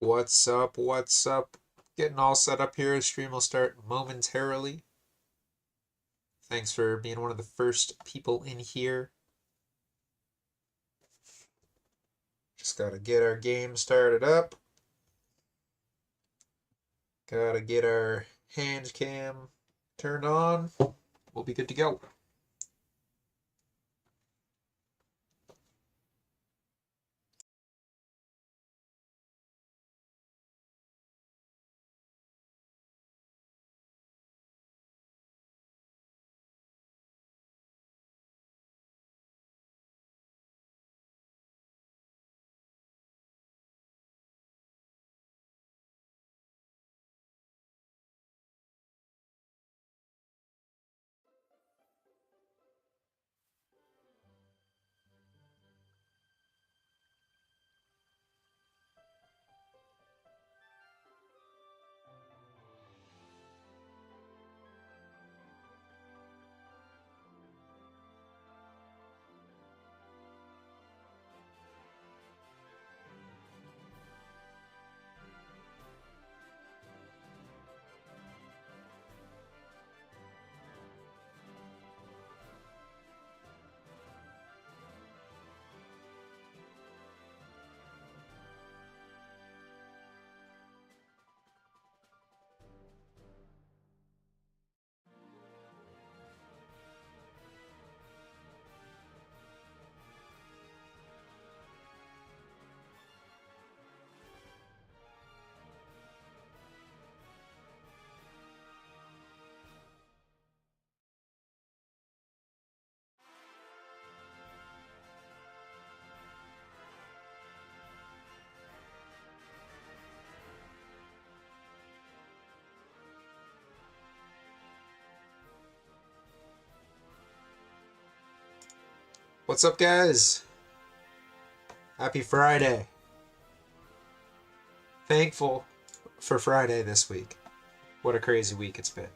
What's up? What's up? Getting all set up here. The stream will start momentarily. Thanks for being one of the first people in here. Just gotta get our game started up. Gotta get our hand cam turned on. We'll be good to go. What's up, guys? Happy Friday. Thankful for Friday this week. What a crazy week it's been.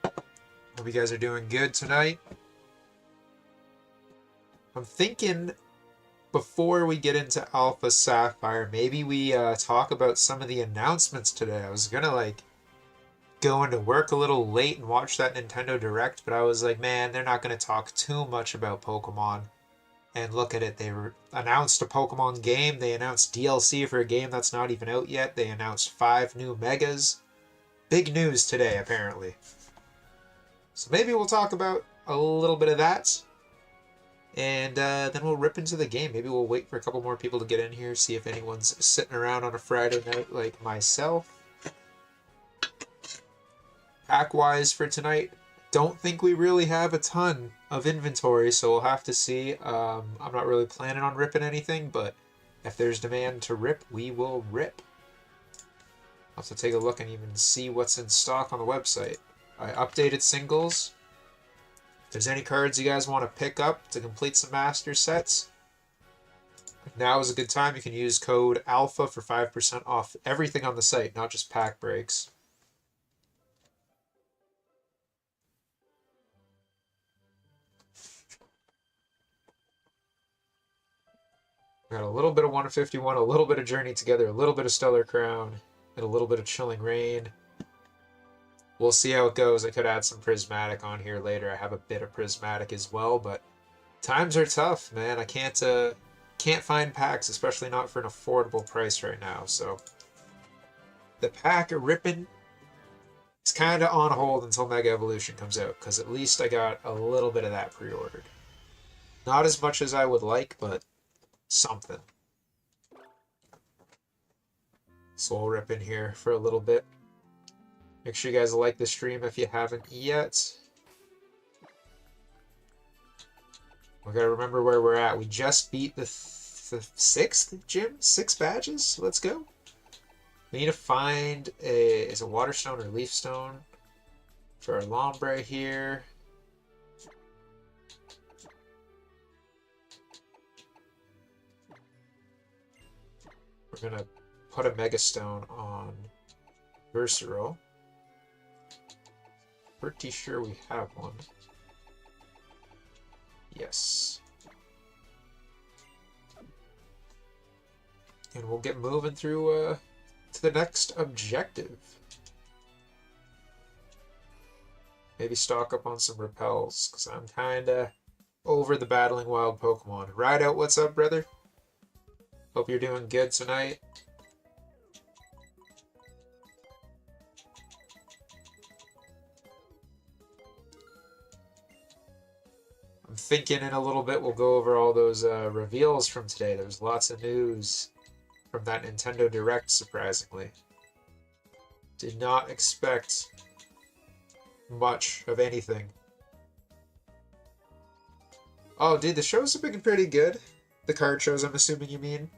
Hope you guys are doing good tonight. I'm thinking before we get into Alpha Sapphire, maybe we talk about some of the announcements today. I was gonna go into work a little late and watch that Nintendo Direct, but I was like, man, they're not gonna talk too much about Pokemon. And look at it, they announced a Pokemon game. They announced DLC for a game that's not even out yet. They announced 5 new Megas. Big news today, apparently. So maybe we'll talk about a little bit of that. And then we'll rip into the game. Maybe we'll wait for a couple more people to get in here, see if anyone's sitting around on a Friday night like myself. Pack-wise for tonight, don't think we really have a ton of inventory, so we'll have to see. I'm not really planning on ripping anything, but if there's demand to rip, we will rip. I'll have to take a look and even see what's in stock on the website. I updated singles. If there's any cards you guys want to pick up to complete some master sets, now is a good time. You can use code ALPHA for 5% off everything on the site, not just pack breaks. Got a little bit of 151, a little bit of Journey Together, a little bit of Stellar Crown, and a little bit of Chilling Rain. We'll see how it goes. I could add some Prismatic on here later. I have a bit of Prismatic as well, but times are tough, man. I can't find packs, especially not for an affordable price right now. So the pack of ripping is kind of on hold until Mega Evolution comes out, because at least I got a little bit of that pre-ordered. Not as much as I would like, but something. So we'll rip in here for a little bit. Make sure you guys like the stream if you haven't yet. We gotta remember where we're at. We just beat the 6th gym, 6 badges. Let's go. We need to find is it Waterstone or Leafstone for our Lombre here. We're gonna put a Megastone on Versatile. Pretty sure we have one. Yes. And we'll get moving through to the next objective. Maybe stock up on some repels, because I'm kind of over the battling wild Pokemon. Rideout, what's up, brother? Hope you're doing good tonight. I'm thinking in a little bit we'll go over all those reveals from today. There's lots of news from that Nintendo Direct, surprisingly. Did not expect much of anything. Oh, dude, the shows have been pretty good. The card shows, I'm assuming you mean.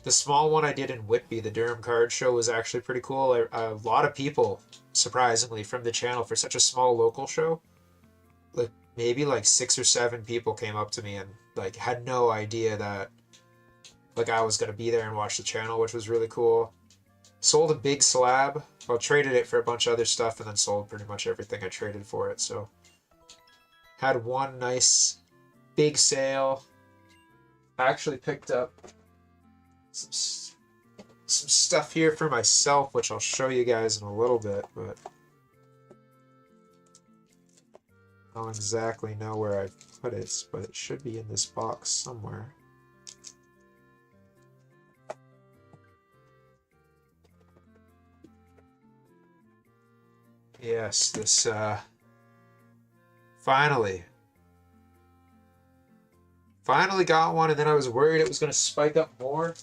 The small one I did in Whitby, the Durham card show, was actually pretty cool. A lot of people, surprisingly, from the channel for such a small local show. Like, maybe like 6 or 7 people came up to me and like had no idea that like I was going to be there and watch the channel, which was really cool. Sold a big slab. Well, traded it for a bunch of other stuff and then sold pretty much everything I traded for it. So had one nice big sale. I actually picked up some stuff here for myself, which I'll show you guys in a little bit, but I don't exactly know where I put it, but it should be in this box somewhere. Yes, this finally got one, and then I was worried it was going to spike up more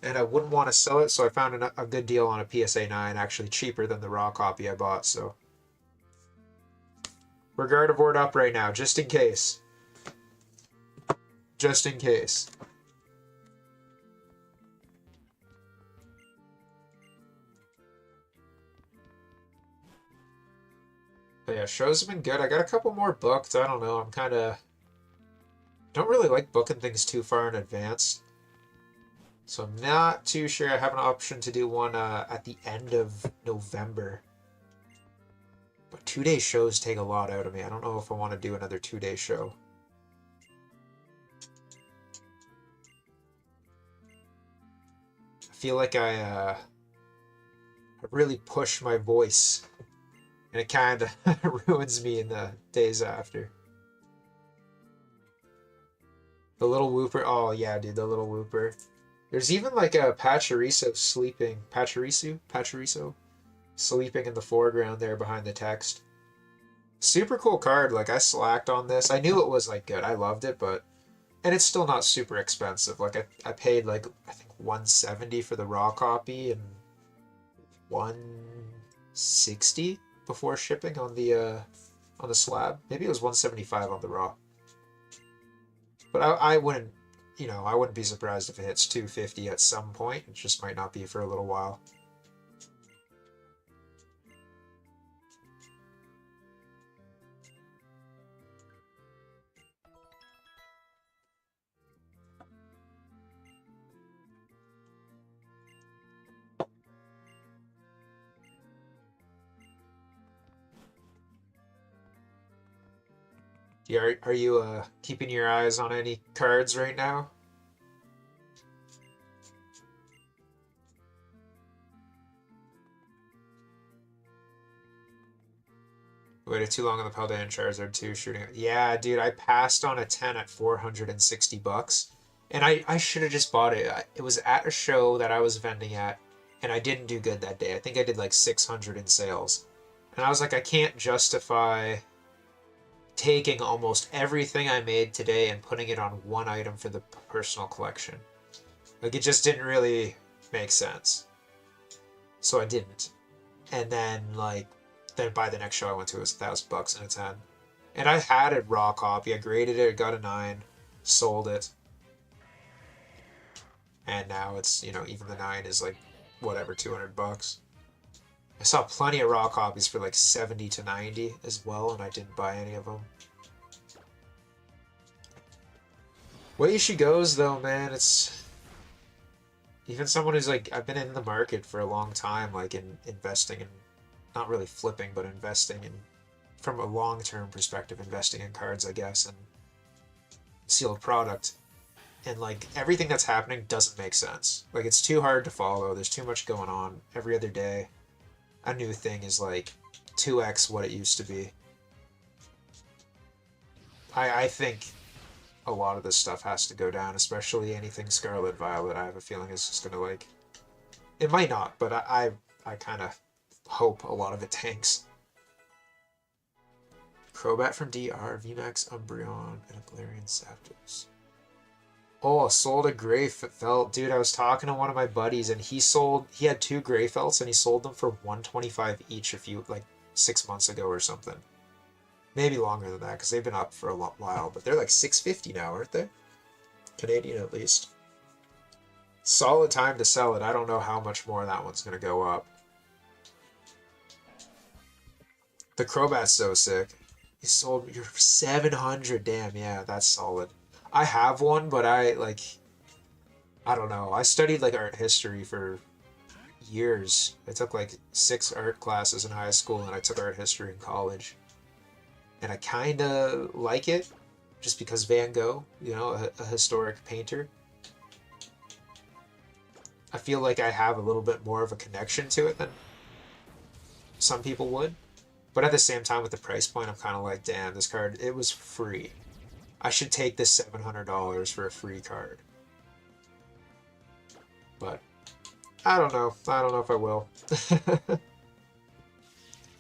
and I wouldn't want to sell it, so I found a good deal on a PSA 9, actually cheaper than the raw copy I bought. So we're Gardevored up right now, just in case. Just in case. But yeah, shows have been good. I got a couple more booked. I don't know. I'm kind of... don't really like booking things too far in advance. So I'm not too sure. I have an option to do one at the end of November. But 2-day shows take a lot out of me. I don't know if I want to do another 2-day show. I feel like I really push my voice. And it kind of ruins me in the days after. The little Wooper. Oh, yeah, dude, the little Wooper. There's even like a Pachirisu sleeping. Pachirisu? Sleeping in the foreground there behind the text. Super cool card. Like, I slacked on this. I knew it was, like, good. I loved it, but... and it's still not super expensive. Like, I paid, like, I think $170 for the raw copy and $160 before shipping on the slab. Maybe it was $175 on the raw. But I wouldn't, you know, I wouldn't be surprised if it hits $250 at some point. It just might not be for a little while. Yeah, are you keeping your eyes on any cards right now? Waited too long on the Paldean Charizard 2 shooting. Yeah, dude, I passed on a 10 at $460. And I should have just bought it. It was at a show that I was vending at, and I didn't do good that day. I think I did like 600 in sales. And I was like, I can't justify taking almost everything I made today and putting it on one item for the personal collection. Like, it just didn't really make sense. So I didn't. And then, like, then by the next show I went to, it was $1,000 and a 10. And I had a raw copy. I graded it, got a 9, sold it. And now it's, you know, even the 9 is like, whatever, $200. I saw plenty of raw copies for like 70 to 90 as well, and I didn't buy any of them. Way she goes, though, man, it's... even someone who's like, I've been in the market for a long time, like in investing in, not really flipping, but investing in, from a long-term perspective, investing in cards, I guess, and sealed product. and like everything that's happening doesn't make sense. Like it's too hard to follow. There's too much going on every other day. A new thing is like 2x what it used to be. I think a lot of this stuff has to go down, especially anything Scarlet Violet. I have a feeling is just gonna like, it might not, but I kind of hope a lot of it tanks. Crobat from DR, VMAX Umbreon, and a Galarian Zapdos. Oh, sold a Greyfelt. Dude, I was talking to one of my buddies and he had 2 Greyfelts and he sold them for $125 each a few, like 6 months ago or something. Maybe longer than that because they've been up for a while, but they're like $650 now, aren't they? Canadian at least. Solid time to sell it. I don't know how much more that one's going to go up. The Crobat's so sick. You sold your 700. Damn, yeah, that's solid. I have one, but I don't know. I studied like art history for years. I took like 6 art classes in high school and I took art history in college. And I kind of like it just because Van Gogh, you know, a historic painter. I feel like I have a little bit more of a connection to it than some people would. But at the same time, with the price point, I'm kind of like, damn, this card, it was free. I should take this $700 for a free card. But I don't know. I don't know if I will.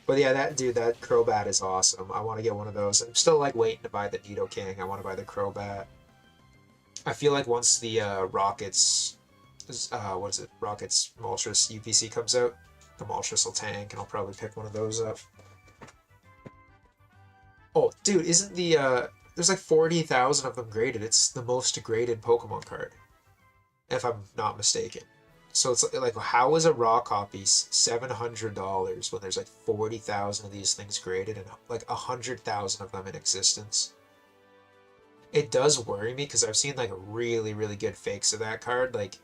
But yeah, that Crobat is awesome. I want to get one of those. I'm still like waiting to buy the Nidoking. I want to buy the Crobat. I feel like once the Rockets, what is it? Rockets Moltres UPC comes out, the Moltres will tank, and I'll probably pick one of those up. Oh, dude, isn't the there's like 40,000 of them graded. It's the most graded Pokemon card, if I'm not mistaken. So it's like, how is a raw copy $700 when there's like 40,000 of these things graded and like 100,000 of them in existence? It does worry me because I've seen like really, really good fakes of that card, like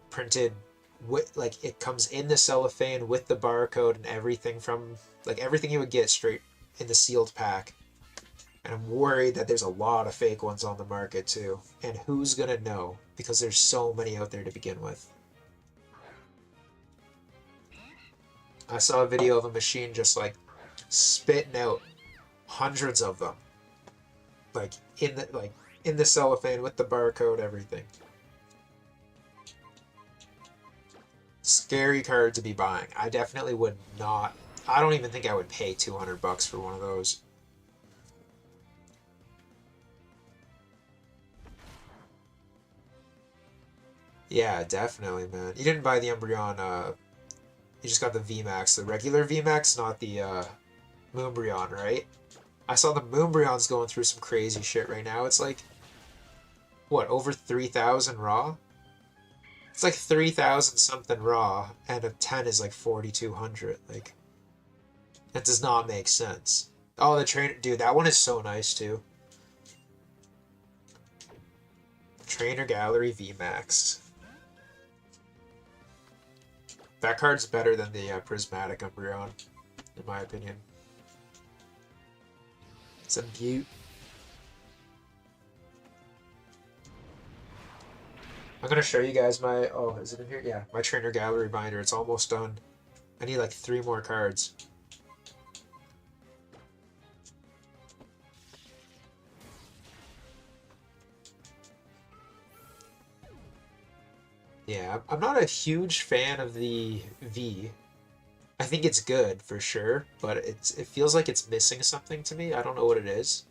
printed with, like it comes in the cellophane with the barcode and everything from, like everything you would get straight in the sealed pack. And I'm worried that there's a lot of fake ones on the market too. And who's gonna know? Because there's so many out there to begin with. I saw a video of a machine just like spitting out hundreds of them. Like in the cellophane with the barcode, everything. Scary card to be buying. I definitely would not. I don't even think I would pay $200 for one of those. Yeah, definitely, man. You didn't buy the Umbreon, you just got the VMAX, the regular VMAX, not the Moonbreon, right? I saw the Moonbreon's going through some crazy shit right now. It's like, what, over 3,000 raw? It's like 3,000 something raw, and a 10 is like 4,200. Like, that does not make sense. Oh, the trainer, dude, that one is so nice too. Trainer Gallery VMAX. That card's better than the Prismatic Umbreon, in my opinion. It's a beaut. I'm gonna show you guys my, oh, is it in here? Yeah, my Trainer Gallery binder. It's almost done. I need like 3 more cards. Yeah, I'm not a huge fan of the V. I think it's good for sure, but it feels like it's missing something to me. I don't know what it is.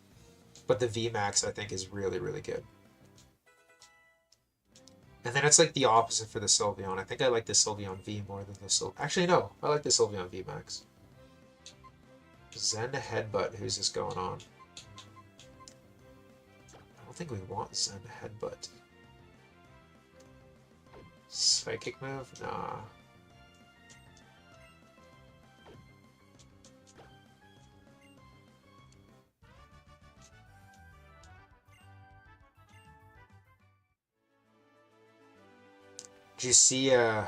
But the VMAX I think is really, really good. And then it's like the opposite for the Sylveon. I think I like the Sylveon V more than the Sylveon. Actually, no. I like the Sylveon VMAX. Zen Headbutt. Who's this going on? I don't think we want Zen Headbutt. Psychic move? Nah. Did you see the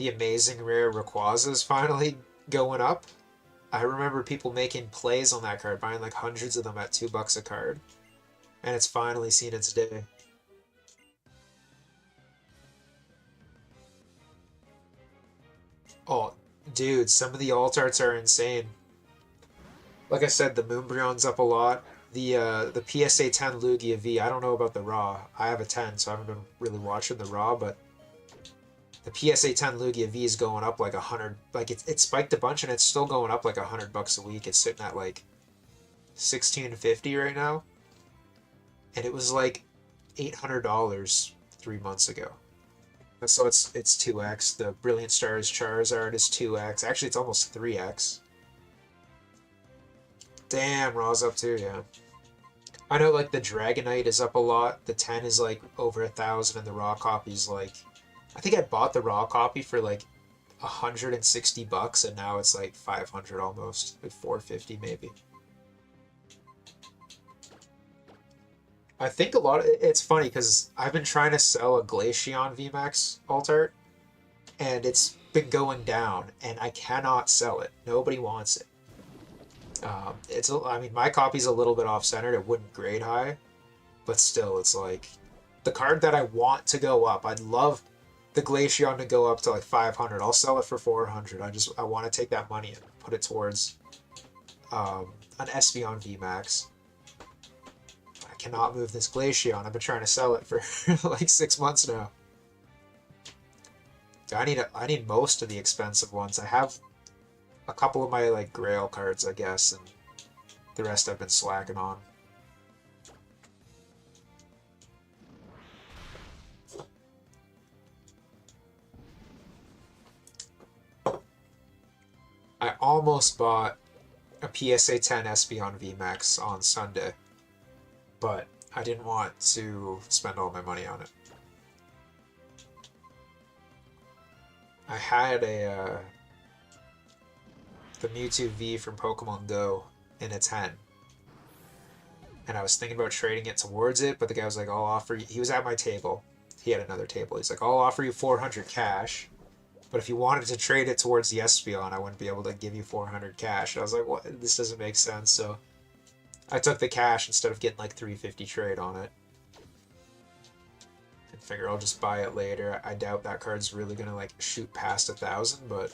amazing rare Rayquaza's finally going up? I remember people making plays on that card, buying like hundreds of them at $2 a card. And it's finally seen its day. Oh, dude, some of the alt arts are insane. Like I said, the Moonbreon's up a lot. The PSA 10 Lugia V, I don't know about the raw. I have a 10, so I haven't been really watching the raw, but the PSA 10 Lugia V is going up like 100. Like it spiked a bunch and it's still going up like $100 a week. It's sitting at like 1650 right now, and it was like $800 3 months ago. So it's 2x. The Brilliant Stars Charizard is 2x. Actually, it's almost 3x. Damn, Raw's up too, yeah. I know like the Dragonite is up a lot. The 10 is like over 1,000, and the raw copy's like, I think I bought the raw copy for like $160, and now it's like 500 almost, like 450 maybe. I think a lot of it's funny because I've been trying to sell a Glaceon VMAX alt art, and it's been going down, and I cannot sell it. Nobody wants it. I mean, my copy's a little bit off-centered. It wouldn't grade high, but still, it's like the card that I want to go up. I'd love the Glaceon to go up to like 500. I'll sell it for 400. I want to take that money and put it towards an Espeon VMAX. I cannot move this Glaceon. I've been trying to sell it for like 6 months now. I need most of the expensive ones. I have a couple of my like Grail cards, I guess, and the rest I've been slacking on. I almost bought a PSA 10 Espeon VMAX on Sunday, but I didn't want to spend all my money on it. I had the Mewtwo V from Pokemon Go in a 10. And I was thinking about trading it towards it, but the guy was like, I'll offer you... He was at my table. He had another table. He's like, I'll offer you 400 cash, but if you wanted to trade it towards the Espeon, I wouldn't be able to give you 400 cash. And I was like, what? This doesn't make sense. So I took the cash instead of getting like 350 trade on it. And figure I'll just buy it later. I doubt that card's really gonna like shoot past 1,000, but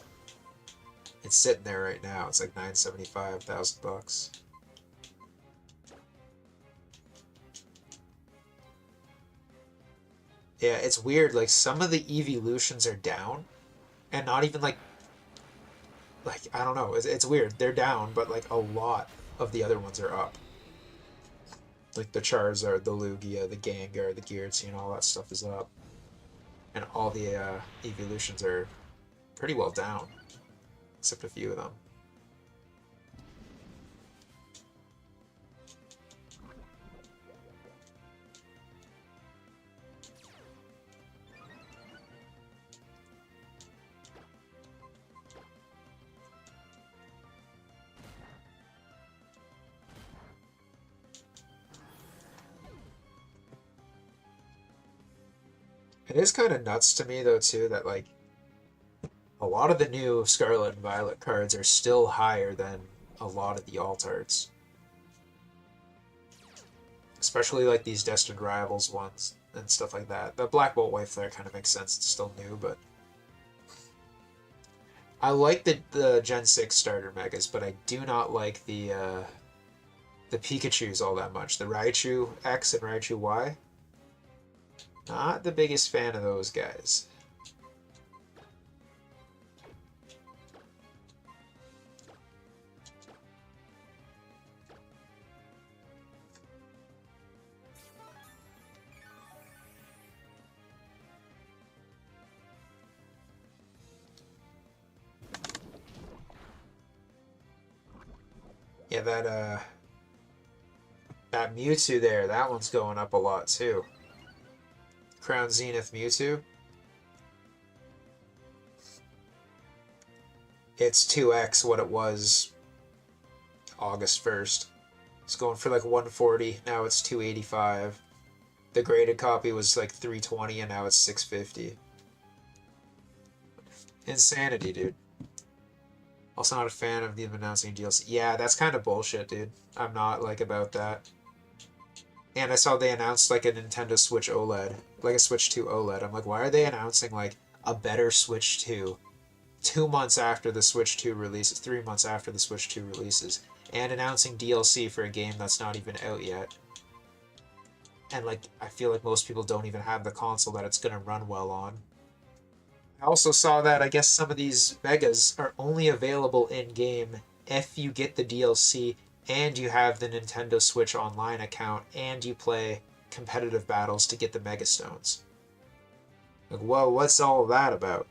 it's sitting there right now. It's like $975, $1,000. Yeah, it's weird. Like some of the evolutions are down, and not even like I don't know. It's weird. They're down, but like a lot of the other ones are up. Like the Charizard, the Lugia, the Gengar, the Giratina, all that stuff is up, and all the evolutions are pretty well down, except a few of them. It is kind of nuts to me though too that like a lot of the new Scarlet and Violet cards are still higher than a lot of the alt arts. Especially like these Destined Rivals ones and stuff like that. The Black Bolt White Flare kind of makes sense, it's still new, but I like the Gen 6 starter megas, but I do not like the Pikachus all that much. The Raichu X and Raichu Y. Not the biggest fan of those guys. Yeah, that Mewtwo there, that one's going up a lot too. Crown Zenith Mewtwo. It's 2x what it was August 1st. It's going for like 140, now it's 285. The graded copy was like 320 and now it's 650. Insanity, dude. Also not a fan of them announcing DLC. Yeah, that's kind of bullshit, dude. I'm not like about that. And I saw they announced like a Nintendo Switch OLED, like a Switch 2 OLED. I'm like, why are they announcing like a better Switch 2 2 months after the Switch 2 releases, 3 months after the Switch 2 releases, and announcing DLC for a game that's not even out yet. And like, I feel like most people don't even have the console that it's gonna run well on. I also saw that I guess some of these megas are only available in-game if you get the DLC and you have the Nintendo Switch Online account and you play competitive battles to get the Mega Stones. Like, whoa, what's all of that about?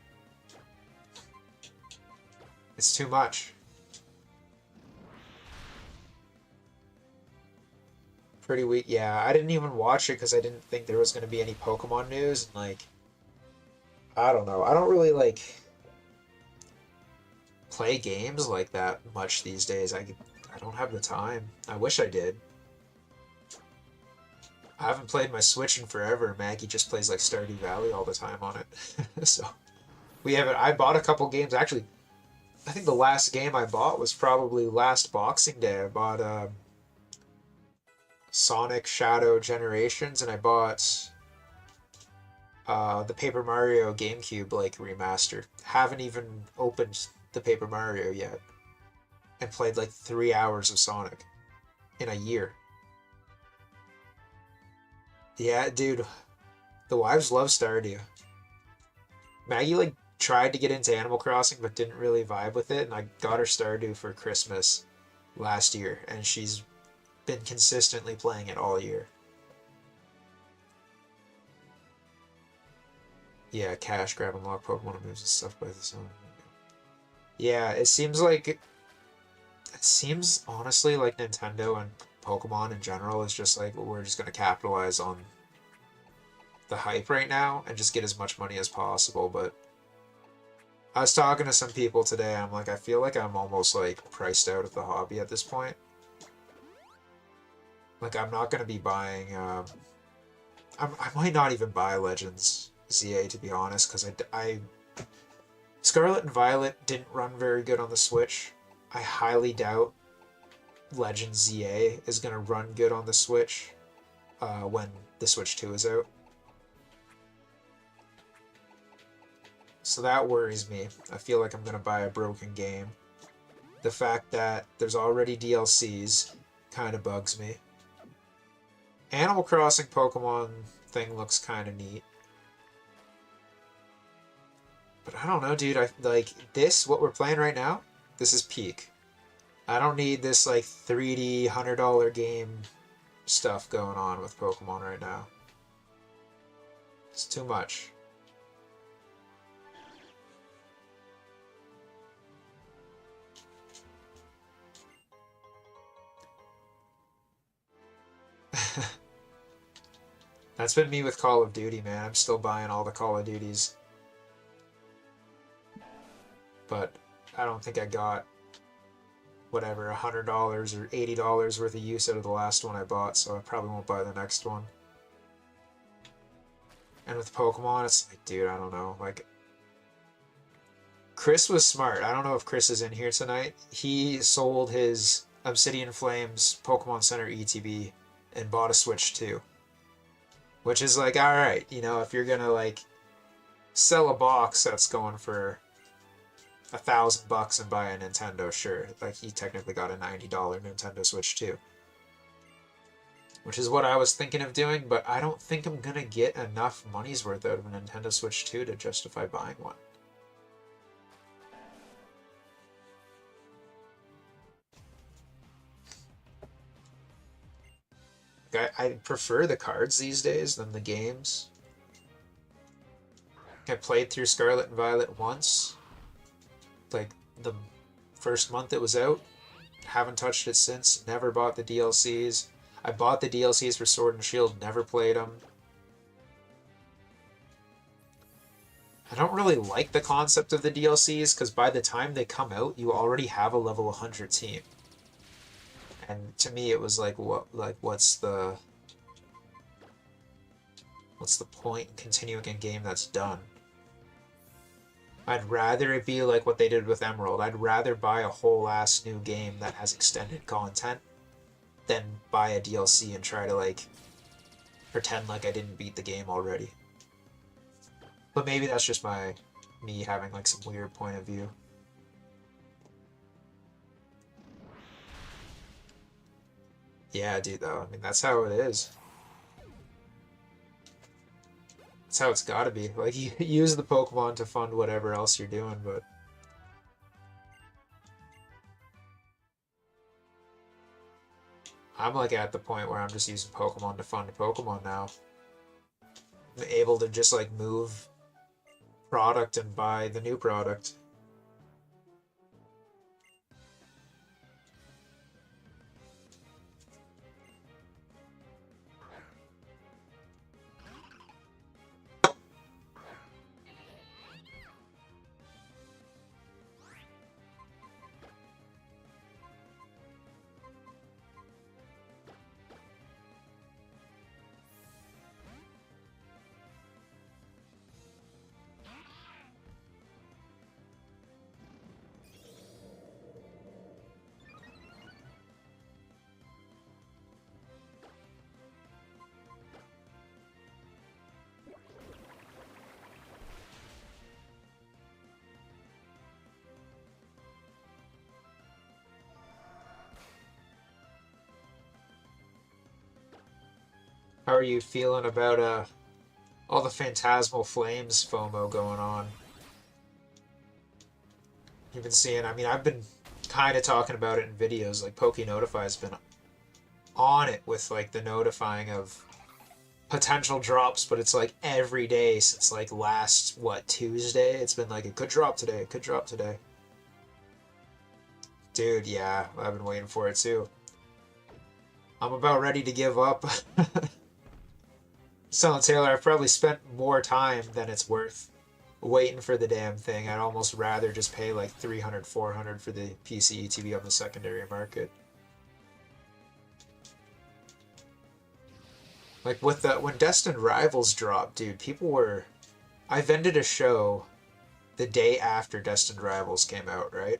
It's too much. Pretty weak. Yeah, I didn't even watch it because I didn't think there was going to be any Pokemon news. And like, I don't know. I don't really like play games like that much these days. I don't have the time. I wish I did. I haven't played my Switch in forever. Maggie just plays like Stardew Valley all the time on it. So we haven't. I bought a couple games. Actually, I think the last game I bought was probably last Boxing Day. I bought Sonic Shadow Generations, and I bought the Paper Mario GameCube like remaster. Haven't even opened the Paper Mario yet, and played like 3 hours of Sonic in a year. Yeah, dude, the wives love Stardew. Maggie like tried to get into Animal Crossing but didn't really vibe with it, and I got her Stardew for Christmas last year, and she's been consistently playing it all year. Yeah, cash, grab, unlock Pokemon moves and stuff by the sun. Yeah, it seems honestly like Nintendo and Pokemon in general is just like, we're just gonna capitalize on the hype right now and just get as much money as possible. But I was talking to some people today, I'm like, I feel like I'm almost like priced out of the hobby at this point. Like, I'm not gonna be buying I might not even buy Legends ZA, to be honest, because I Scarlet and Violet didn't run very good on the Switch. I highly doubt Legends ZA is going to run good on the Switch when the Switch 2 is out. So that worries me. I feel like I'm going to buy a broken game. The fact that there's already DLCs kind of bugs me. Animal Crossing Pokemon thing looks kind of neat. But I don't know, dude. I like this, what we're playing right now, this is peak. I don't need this like 3D $100 game stuff going on with Pokemon right now. It's too much. That's been me with Call of Duty, man. I'm still buying all the Call of Duties. But I don't think I got whatever, $100 or $80 worth of use out of the last one I bought, so I probably won't buy the next one. And with Pokemon, it's like, dude, I don't know. Like, Chris was smart. I don't know if Chris is in here tonight. He sold his Obsidian Flames Pokemon Center ETB and bought a Switch 2. Which is like, alright, you know, if you're gonna like sell a box that's going for $1,000 and buy a Nintendo, sure. Like, he technically got a $90 Nintendo Switch 2. Which is what I was thinking of doing, but I don't think I'm gonna get enough money's worth out of a Nintendo Switch 2 to justify buying one. I prefer the cards these days than the games. I played through Scarlet and Violet once, like the first month it was out. Haven't touched it since. Never bought the DLCs. I bought the DLCs for Sword and Shield, never played them. I don't really like the concept of the DLCs because by the time they come out, you already have a level 100 team. And to me, it was like, what's the point in continuing a game that's done? I'd rather it be like what they did with Emerald. I'd rather buy a whole ass new game that has extended content than buy a DLC and try to like pretend like I didn't beat the game already. But maybe that's just my me having like some weird point of view. Yeah, dude, though. I mean, that's how it is. That's how it's gotta be. Like, you use the Pokemon to fund whatever else you're doing, but... I'm, like, at the point where I'm just using Pokemon to fund Pokemon now. I'm able to just, like, move product and buy the new product. How are you feeling about all the Phantasmal Flames FOMO going on? You've been seeing, I mean, I've been kind of talking about it in videos, like PokeNotify's been on it with like the notifying of potential drops, but it's like every day since like last, what, Tuesday? It's been like, it could drop today, it could drop today. Dude, yeah, I've been waiting for it too. I'm about ready to give up. Telling Taylor, I've probably spent more time than it's worth waiting for the damn thing. I'd almost rather just pay like 300, 400 for the PC ETB on the secondary market. Like with the when Destined Rivals dropped, dude, people were... I vended a show the day after Destined Rivals came out, right?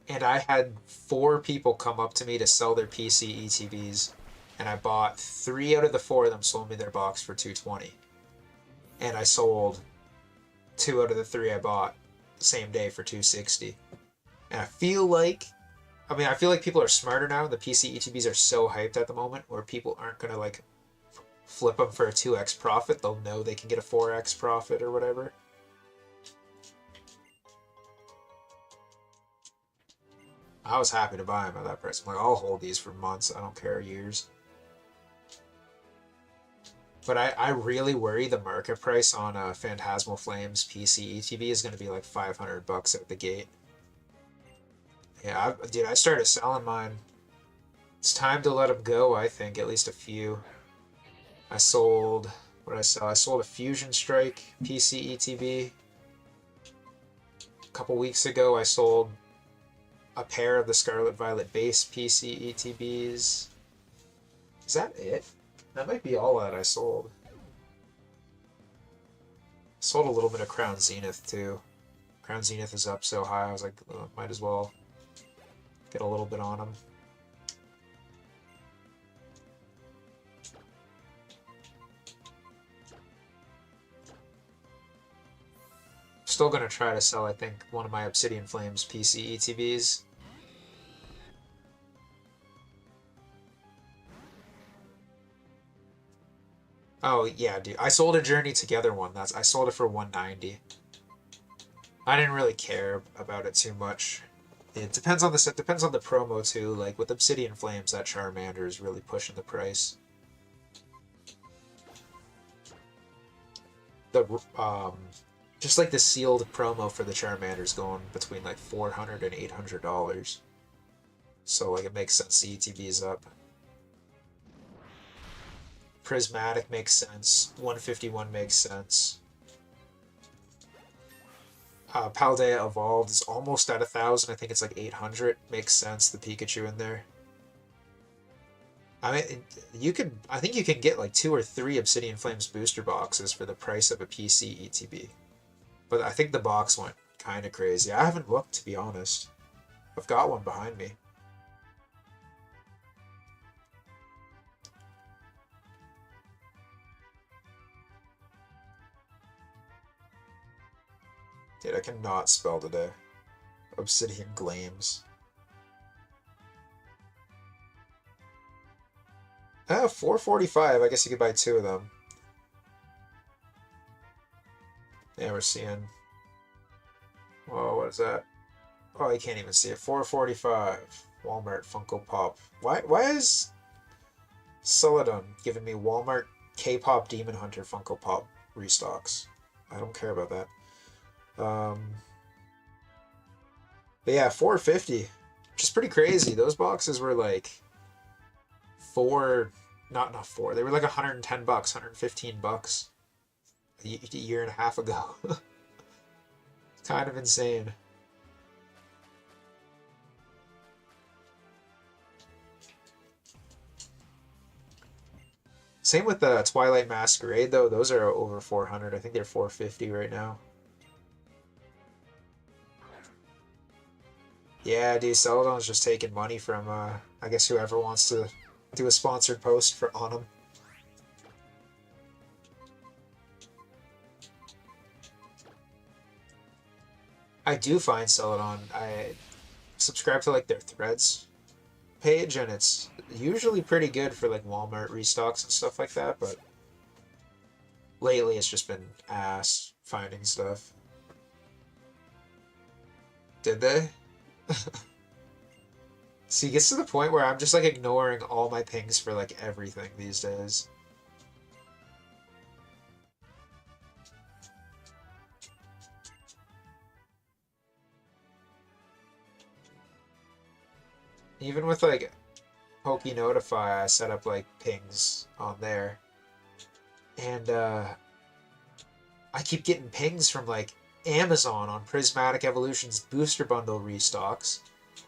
And I had 4 people come up to me to sell their PC ETBs, and I bought 3 out of the 4 of them sold me their box for $220. And I sold 2 out of the 3 I bought the same day for $260. And I feel like people are smarter now. The PC ETBs are so hyped at the moment where people aren't gonna like flip them for a 2x profit. They'll know they can get a 4x profit or whatever. I was happy to buy them at that price. I'm like, I'll hold these for months. I don't care, years. But I really worry the market price on Phantasmal Flames PC ETB is going to be like $500 at the gate. Yeah, dude, I started selling mine. It's time to let them go, I think. At least a few. I sold... What did I sell? I sold a Fusion Strike PC ETB. A couple weeks ago, I sold a pair of the Scarlet Violet base PC ETBs. Is that it? That might be all that I sold. Sold a little bit of Crown Zenith too. Crown Zenith is up so high, I was like, might as well get a little bit on them. Still gonna try to sell, I think, one of my Obsidian Flames PC ETBs. Oh yeah, dude. I sold a Journey Together one. I sold it for $190. I didn't really care about it too much. It depends on the promo too. Like with Obsidian Flames, that Charmander is really pushing the price. The just like the sealed promo for the Charmander is going between like $400 and $800. So like it makes sense the ETB is up. Prismatic makes sense. 151 makes sense. Paldea Evolved is almost at 1,000. I think it's like 800. Makes sense. The Pikachu in there. I mean, I think you can get like 2 or 3 Obsidian Flames booster boxes for the price of a PC ETB. But I think the box went kind of crazy. I haven't looked, to be honest. I've got one behind me. Dude, I cannot spell today. Obsidian Gleams. 445. I guess you could buy 2 of them. Yeah, we're seeing. Whoa, what is that? Oh, you can't even see it. 445. Walmart Funko Pop. Why is Celadon giving me Walmart K-pop Demon Hunter Funko Pop restocks? I don't care about that. But yeah, 450, which is pretty crazy. Those boxes were like not four. They were like 110 bucks, 115 bucks a year and a half ago. Kind of insane. Same with the Twilight Masquerade though. Those are over 400. I think they're 450 right now. Yeah, dude, Celadon's just taking money from, I guess whoever wants to do a sponsored post on them. I do find Celadon. I subscribe to like their threads page, and it's usually pretty good for like Walmart restocks and stuff like that, but lately it's just been ass finding stuff. Did they? See, it gets to the point where I'm just like ignoring all my pings for like everything these days. Even with like PokeNotify, I set up like pings on there. And I keep getting pings from like Amazon on Prismatic Evolution's booster bundle restocks.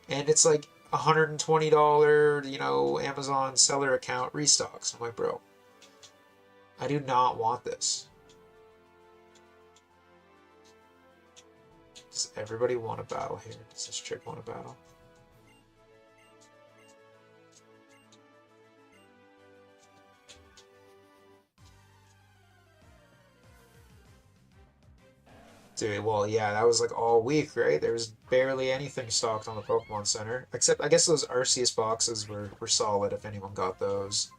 And it's like $120, you know, Amazon seller account restocks. I'm like, bro, I do not want this. Does everybody want a battle here? Does this chick want a battle? Dude, well, yeah, that was like all week, right? There was barely anything stocked on the Pokemon Center. Except, I guess those Arceus boxes were solid if anyone got those.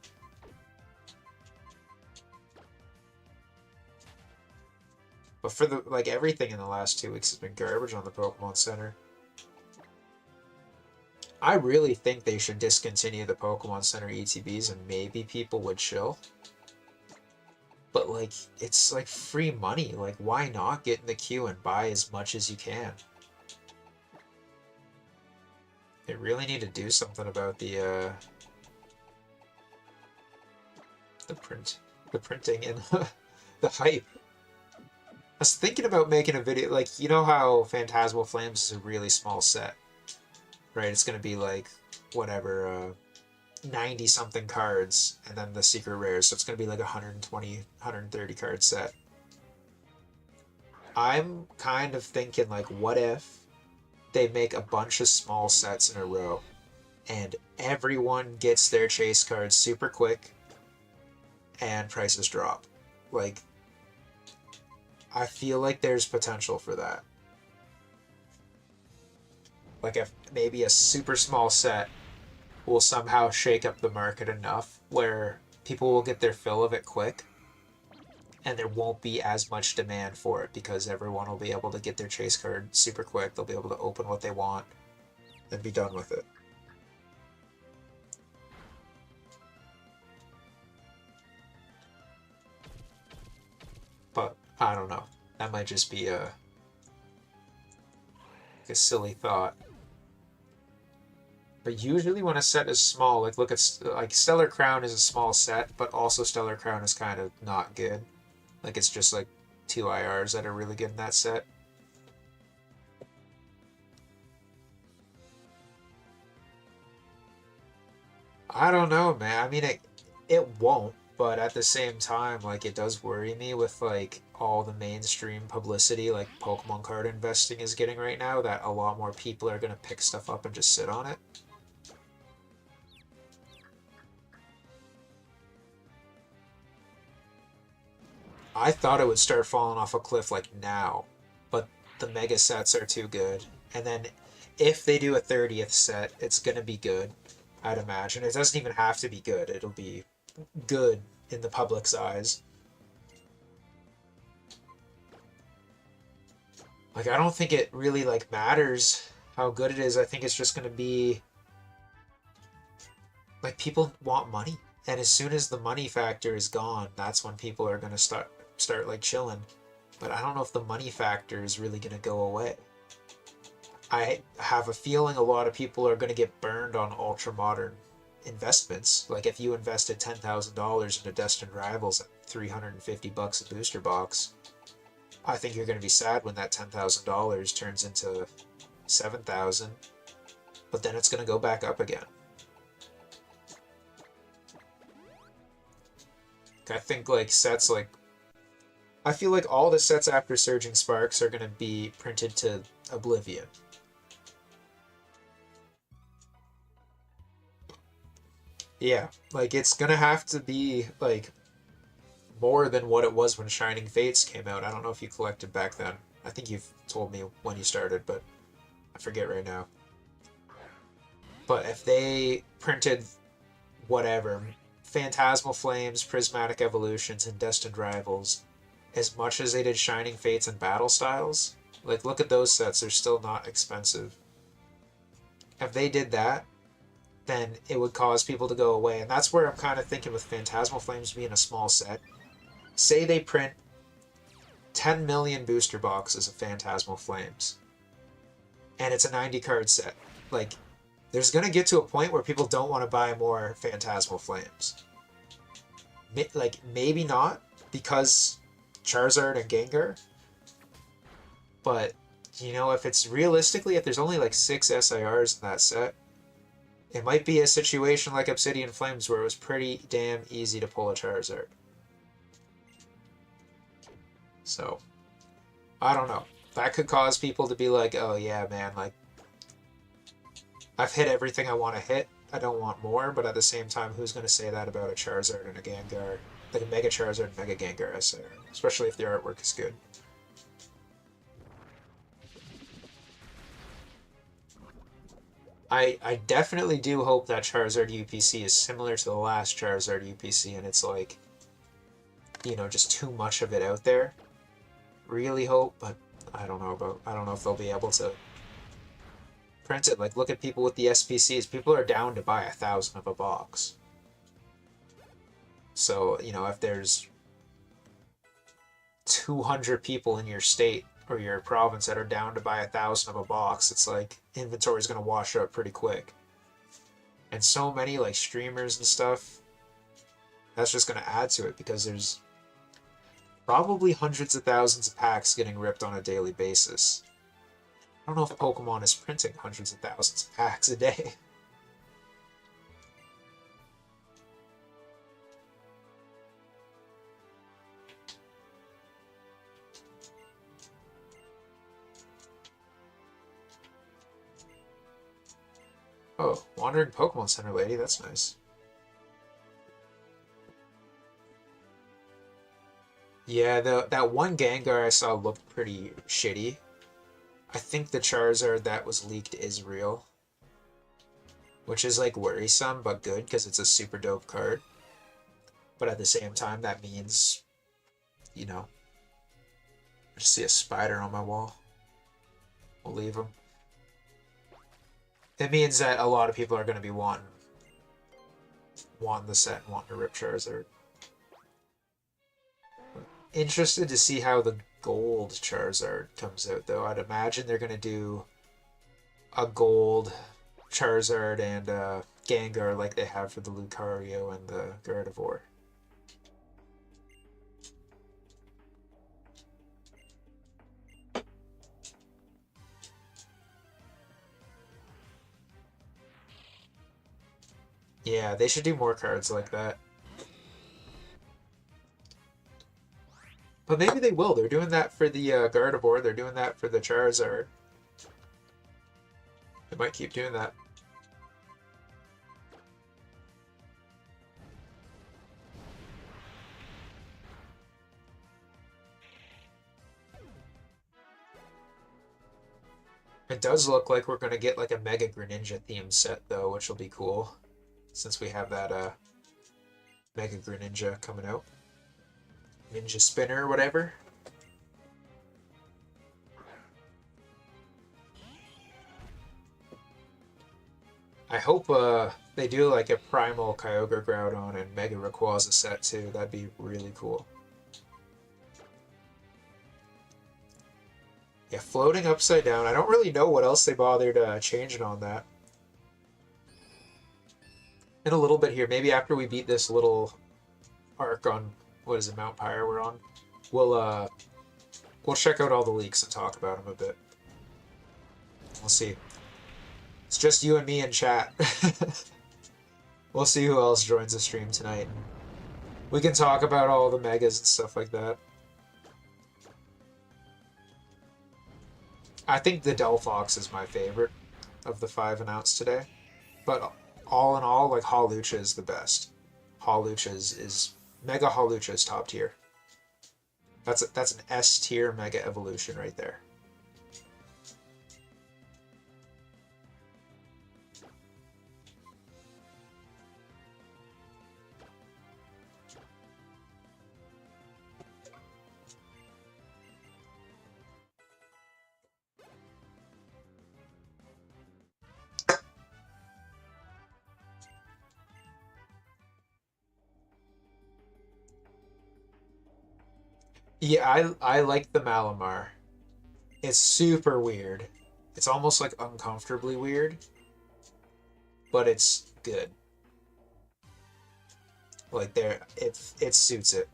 But for the, like, everything in the last 2 weeks has been garbage on the Pokemon Center. I really think they should discontinue the Pokemon Center ETBs and maybe people would chill. But, like, it's, like, free money. Like, why not get in the queue and buy as much as you can? They really need to do something about the printing and the hype. I was thinking about making a video, like, you know how Phantasmal Flames is a really small set, right? It's going to be, like, whatever, 90-something cards, and then the secret rares, so it's going to be like 120, 130 card set. I'm kind of thinking, like, what if they make a bunch of small sets in a row, and everyone gets their chase cards super quick, and prices drop? Like, I feel like there's potential for that. Like, if maybe a super small set will somehow shake up the market enough where people will get their fill of it quick, and there won't be as much demand for it because everyone will be able to get their chase card super quick. They'll be able to open what they want and be done with it. But I don't know. That might just be a silly thought. But usually when a set is small, like look at like Stellar Crown is a small set, but also Stellar Crown is kind of not good. Like it's just like 2 IRs that are really good in that set. I don't know, man. I mean, it won't, but at the same time, like it does worry me with like all the mainstream publicity like Pokemon card investing is getting right now that a lot more people are gonna pick stuff up and just sit on it. I thought it would start falling off a cliff like now, but the mega sets are too good. And then if they do a 30th set, it's gonna be good, I'd imagine. It doesn't even have to be good. It'll be good in the public's eyes. Like, I don't think it really, like, matters how good it is. I think it's just gonna be... Like, people want money. And as soon as the money factor is gone, that's when people are gonna start like, chilling. But I don't know if the money factor is really gonna go away. I have a feeling a lot of people are gonna get burned on ultra-modern investments. Like, if you invested $10,000 into Destined Rivals at $350 a booster box, I think you're going to be sad when that $10,000 turns into $7,000, but then it's going to go back up again. I think like sets like... I feel like all the sets after Surging Sparks are going to be printed to oblivion. Yeah, like it's going to have to be like more than what it was when Shining Fates came out. I don't know if you collected back then. I think you've told me when you started, but I forget right now. But if they printed whatever, Phantasmal Flames, Prismatic Evolutions, and Destined Rivals, as much as they did Shining Fates and Battle Styles, like look at those sets, they're still not expensive. If they did that, then it would cause people to go away. And that's where I'm kind of thinking with Phantasmal Flames being a small set. Say they print 10 million booster boxes of Phantasmal Flames, and it's a 90 card set. Like, there's going to get to a point where people don't want to buy more Phantasmal Flames. Like, maybe not, because Charizard and Gengar, but, you know, if it's realistically, if there's only like 6 SIRs in that set, it might be a situation like Obsidian Flames where it was pretty damn easy to pull a Charizard. So, I don't know. That could cause people to be like, oh yeah, man, like, I've hit everything I want to hit. I don't want more, but at the same time, who's going to say that about a Charizard and a Gengar? Like a Mega Charizard and Mega Gengar SR, especially if the artwork is good. I definitely do hope that Charizard UPC is similar to the last Charizard UPC, and it's like, you know, just too much of it out there. Really hope, but I don't know if they'll be able to print it. Like, look at people with the SPCs. People are down to buy 1,000 of a box. So, you know, if there's 200 people in your state or your province that are down to buy 1,000 of a box, it's like inventory is going to wash out pretty quick. And so many like streamers and stuff, that's just going to add to it, because there's probably hundreds of thousands of packs getting ripped on a daily basis. I don't know if Pokemon is printing hundreds of thousands of packs a day. Oh, Wandering Pokemon Center lady, that's nice. Yeah, that one Gengar I saw looked pretty shitty. I think the Charizard that was leaked is real, which is like worrisome but good because it's a super dope card. But at the same time, that means, you know, I just see a spider on my wall. We'll leave him. It means that a lot of people are going to be wanting the set and wanting to rip Charizard. Interested to see how the gold Charizard comes out, though. I'd imagine they're going to do a gold Charizard and Gengar like they have for the Lucario and the Gardevoir. Yeah, they should do more cards like that. But maybe they will. They're doing that for the Gardevoir. They're doing that for the Charizard. They might keep doing that. It does look like we're going to get like a Mega Greninja theme set though, which will be cool since we have that Mega Greninja coming out. Ninja Spinner or whatever. I hope they do like a Primal Kyogre Groudon and Mega Rayquaza set too. That'd be really cool. Yeah, floating upside down. I don't really know what else they bothered changing on that. In a little bit here, maybe after we beat this little arc on, what is it, Mount Pyre we're on, we'll check out all the leaks and talk about them a bit. We'll see. It's just you and me in chat. We'll see who else joins the stream tonight. We can talk about all the megas and stuff like that. I think the Delphox is my favorite of the 5 announced today. But all in all, like, Hawlucha is the best. Hawlucha is Mega Hawlucha is top tier. That's an S tier Mega Evolution right there. Yeah, I like the Malamar. It's super weird. It's almost like uncomfortably weird, but it's good. Like it suits it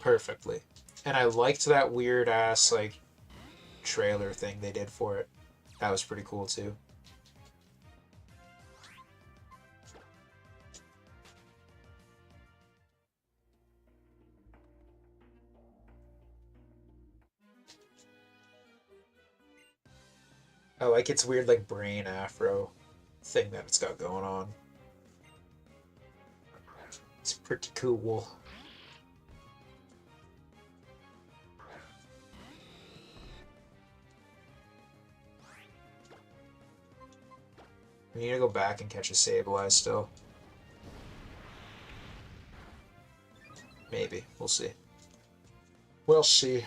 perfectly. And I liked that weird ass like trailer thing they did for it. That was pretty cool too. I like its weird like brain afro thing that it's got going on. It's pretty cool. We need to go back and catch a Sableye still. Maybe. We'll see. We'll see.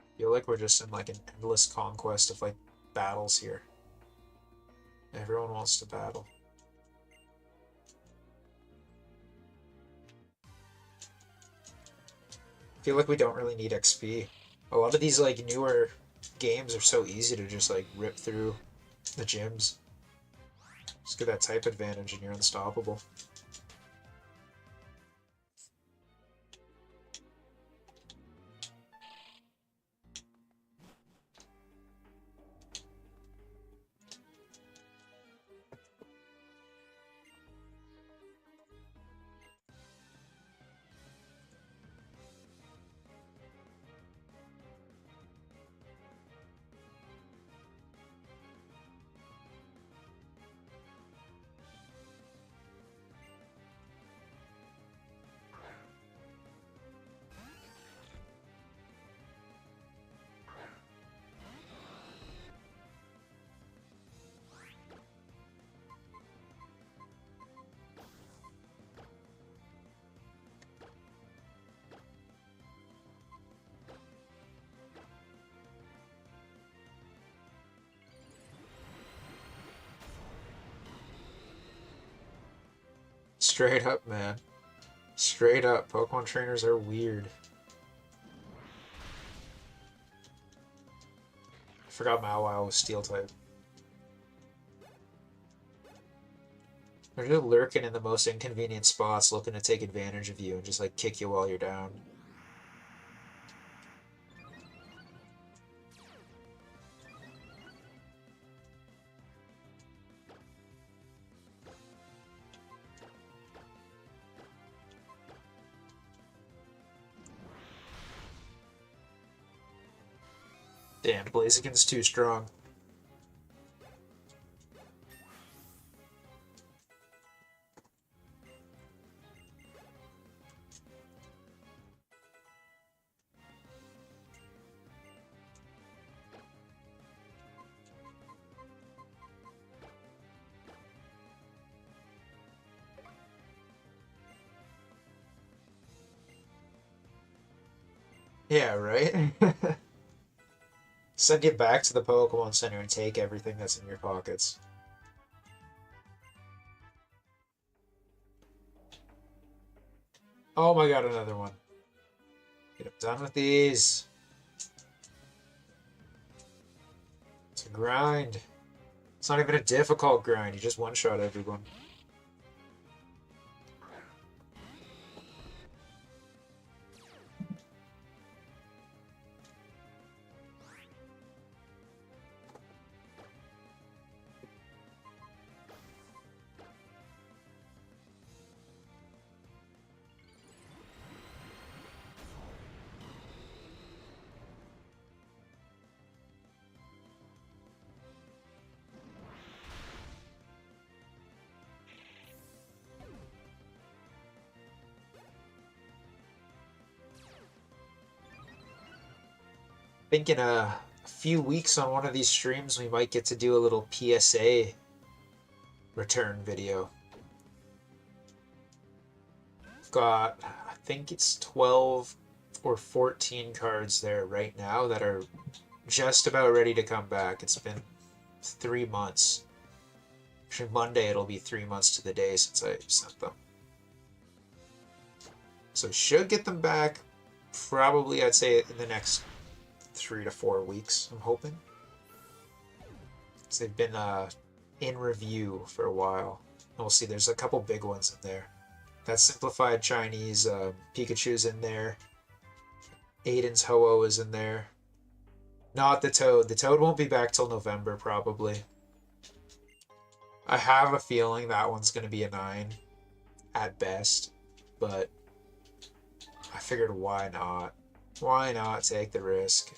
I feel like we're just in like an endless conquest of like battles here. Everyone wants to battle. I feel like we don't really need XP. A lot of these like newer games are so easy to just like rip through the gyms. Just get that type advantage and you're unstoppable. Straight up, man. Straight up, Pokemon trainers are weird. I forgot Mawile was Steel type. They're just lurking in the most inconvenient spots, looking to take advantage of you and just like kick you while you're down. Damn, Blaziken's too strong. Yeah, right? Send you back to the Pokemon Center and take everything that's in your pockets. Oh my god, another one. Get done with these. It's a grind. It's not even a difficult grind, you just one-shot everyone. Think in a few weeks on one of these streams we might get to do a little PSA return video. I've got, I think it's 12 or 14 cards there right now that are just about ready to come back. It's been 3 months. Actually, Monday it'll be 3 months to the day since I sent them. So should get them back probably, I'd say, in the next 3 to 4 weeks, I'm hoping. So they've been in review for a while. And we'll see, there's a couple big ones in there. That simplified Chinese Pikachu's in there. Aiden's Ho-Oh is in there. Not the Toad. The Toad won't be back till November, probably. I have a feeling that one's going to be a 9 at best, but I figured why not? Why not take the risk?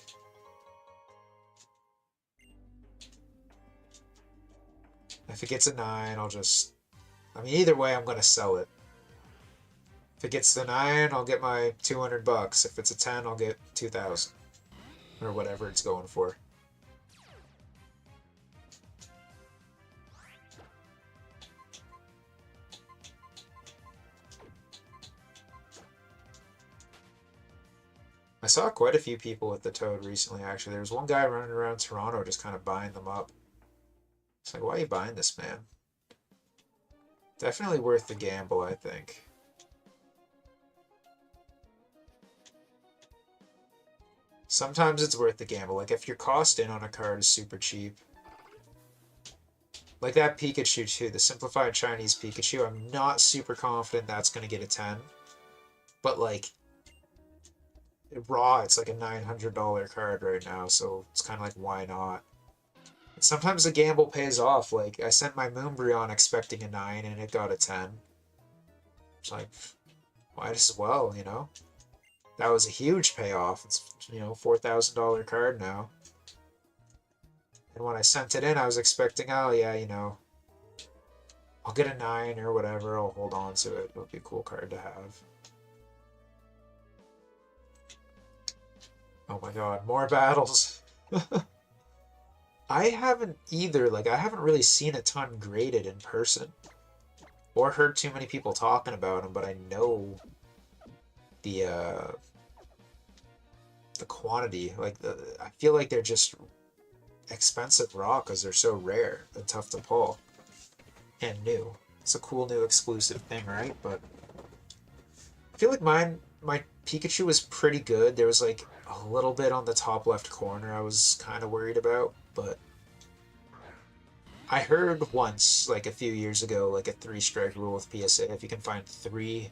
If it gets a 9, I'll just... I mean, either way, I'm going to sell it. If it gets the 9, I'll get my 200 bucks. If it's a 10, I'll get 2,000. Or whatever it's going for. I saw quite a few people with the Toad recently, actually. There was one guy running around Toronto just kind of buying them up. It's like, why are you buying this, man? Definitely worth the gamble, I think. Sometimes it's worth the gamble. Like, if your cost in on a card is super cheap. Like that Pikachu, too. The simplified Chinese Pikachu. I'm not super confident that's going to get a 10. But, like, raw, it's like a $900 card right now. So it's kind of like, why not? And sometimes the gamble pays off. Like, I sent my Moonbreon expecting a 9 and it got a 10. It's like, might as well, you know? That was a huge payoff. It's, you know, $4,000 card now. And when I sent it in, I was expecting, oh yeah, you know, I'll get a 9 or whatever. I'll hold on to it. It'll be a cool card to have. Oh my god, more battles. I haven't either. Like, I haven't really seen a ton graded in person. Or heard too many people talking about them, but I know the quantity. Like, I feel like they're just expensive raw because they're so rare and tough to pull. And new. It's a cool new exclusive thing, right? But I feel like my Pikachu was pretty good. There was like a little bit on the top left corner I was kind of worried about, but I heard once, like a few years ago, like a 3-strike rule with PSA. If you can find 3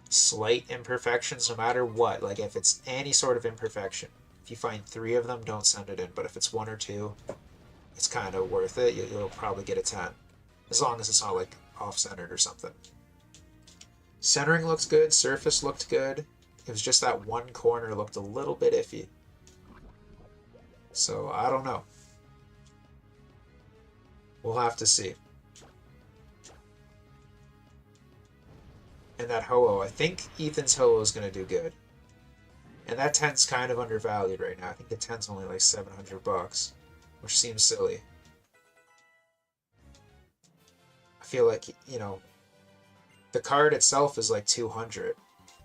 slight imperfections, no matter what, like if it's any sort of imperfection, if you find 3 of them, don't send it in. But if it's 1 or 2, it's kind of worth it. You'll probably get a 10, as long as it's not like off-centered or something. Centering looks good. Surface looked good. It was just that one corner looked a little bit iffy. So I don't know. We'll have to see. And that Ho-Oh, I think Ethan's Ho-Oh is going to do good. And that 10's kind of undervalued right now. I think the 10's only like 700 bucks, which seems silly. I feel like, you know, the card itself is like 200.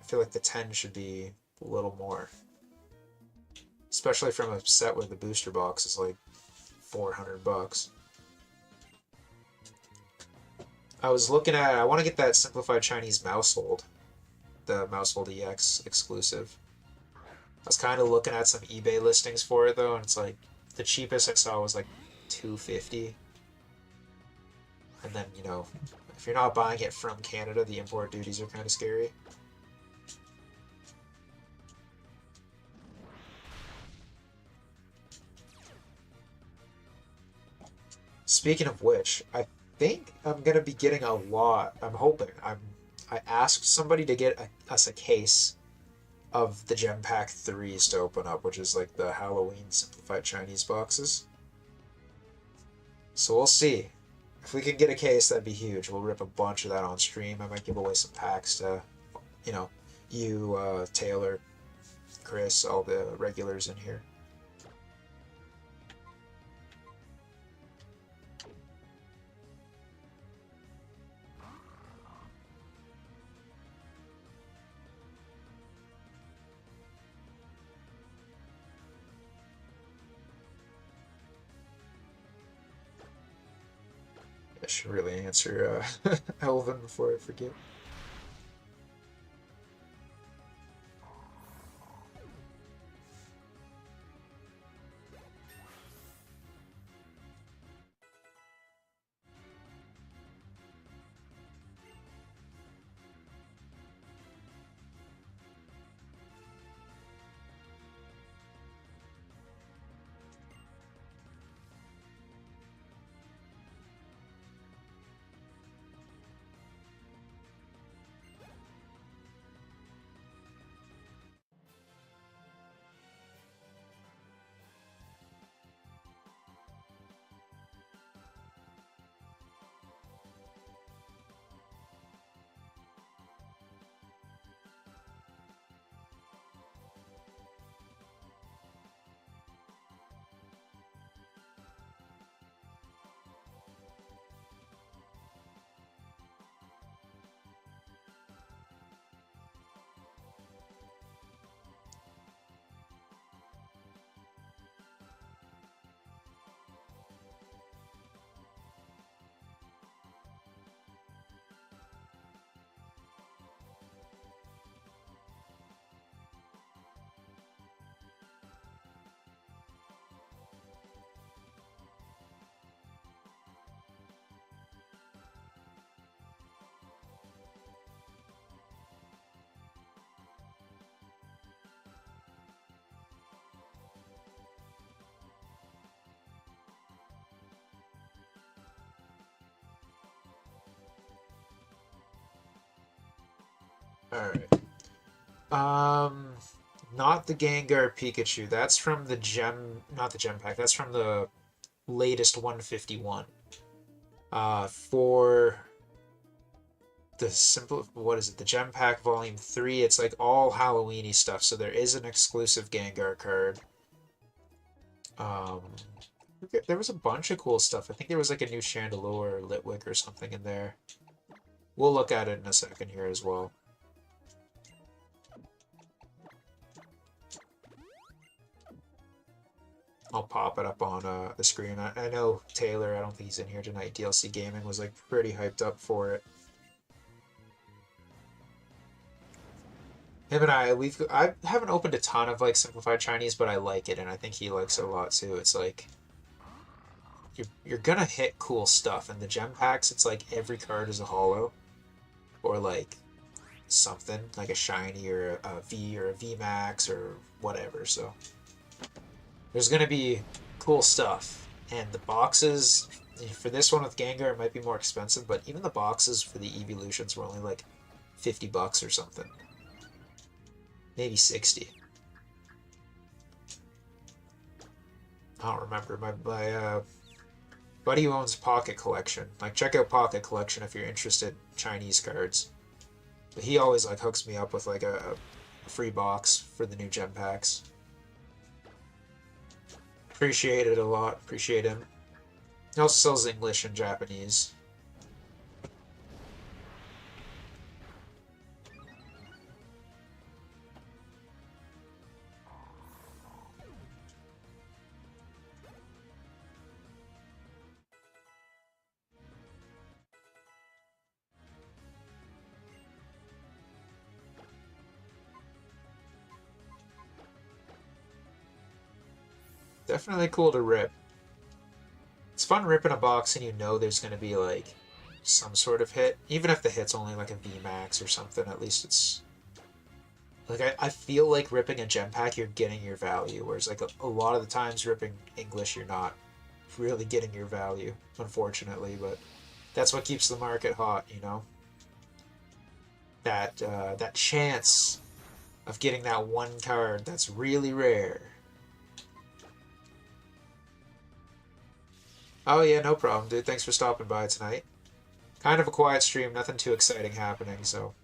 I feel like the 10 should be a little more. Especially from a set where the booster box is like 400 bucks. I was looking at, I want to get that simplified Chinese Mousehold, the Mousehold EX exclusive. I was kind of looking at some eBay listings for it though, and it's like the cheapest I saw was like $250. And then, you know, if you're not buying it from Canada, the import duties are kind of scary. Speaking of which, I think I'm gonna be getting a lot. I'm hoping. I asked somebody to get us a case of the Gem Pack 3s to open up, which is like the Halloween simplified Chinese boxes. So we'll see. If we can get a case, that'd be huge. We'll rip a bunch of that on stream. I might give away some packs to, you know, you, Taylor, Chris, all the regulars in here. I should really answer Elvin before I forget. Alright. Not the Gengar Pikachu. That's from the Gem, not the Gem Pack. That's from the latest 151. For the simple, what is it? The Gem Pack Volume 3. It's like all Halloweeny stuff. So there is an exclusive Gengar card. There was a bunch of cool stuff. I think there was like a new Chandelure or Litwick or something in there. We'll look at it in a second here as well. I'll pop it up on the screen. I know Taylor, I don't think he's in here tonight. DLC Gaming was like pretty hyped up for it. Him and I haven't opened a ton of like simplified Chinese, but I like it, and I think he likes it a lot too. It's like you're gonna hit cool stuff, and the gem packs, it's like every card is a holo, or like something like a shiny or a V or a V Max or whatever. So there's gonna be cool stuff, and the boxes for this one with Gengar it might be more expensive, but even the boxes for the evolutions were only like 50 bucks or something. Maybe 60. I don't remember. My buddy who owns Pocket Collection. Like, check out Pocket Collection if you're interested in Chinese cards. But he always like hooks me up with like a free box for the new gem packs. Appreciate it a lot. Appreciate him. He also sells English and Japanese. Definitely cool to rip. It's fun ripping a box and you know there's going to be like some sort of hit. Even if the hit's only like a VMAX or something, at least it's... Like, I feel like ripping a gem pack, you're getting your value. Whereas like a lot of the times ripping English, you're not really getting your value, unfortunately. But that's what keeps the market hot, you know? That chance of getting that one card that's really rare. Oh yeah, no problem, dude. Thanks for stopping by tonight. Kind of a quiet stream, nothing too exciting happening, so...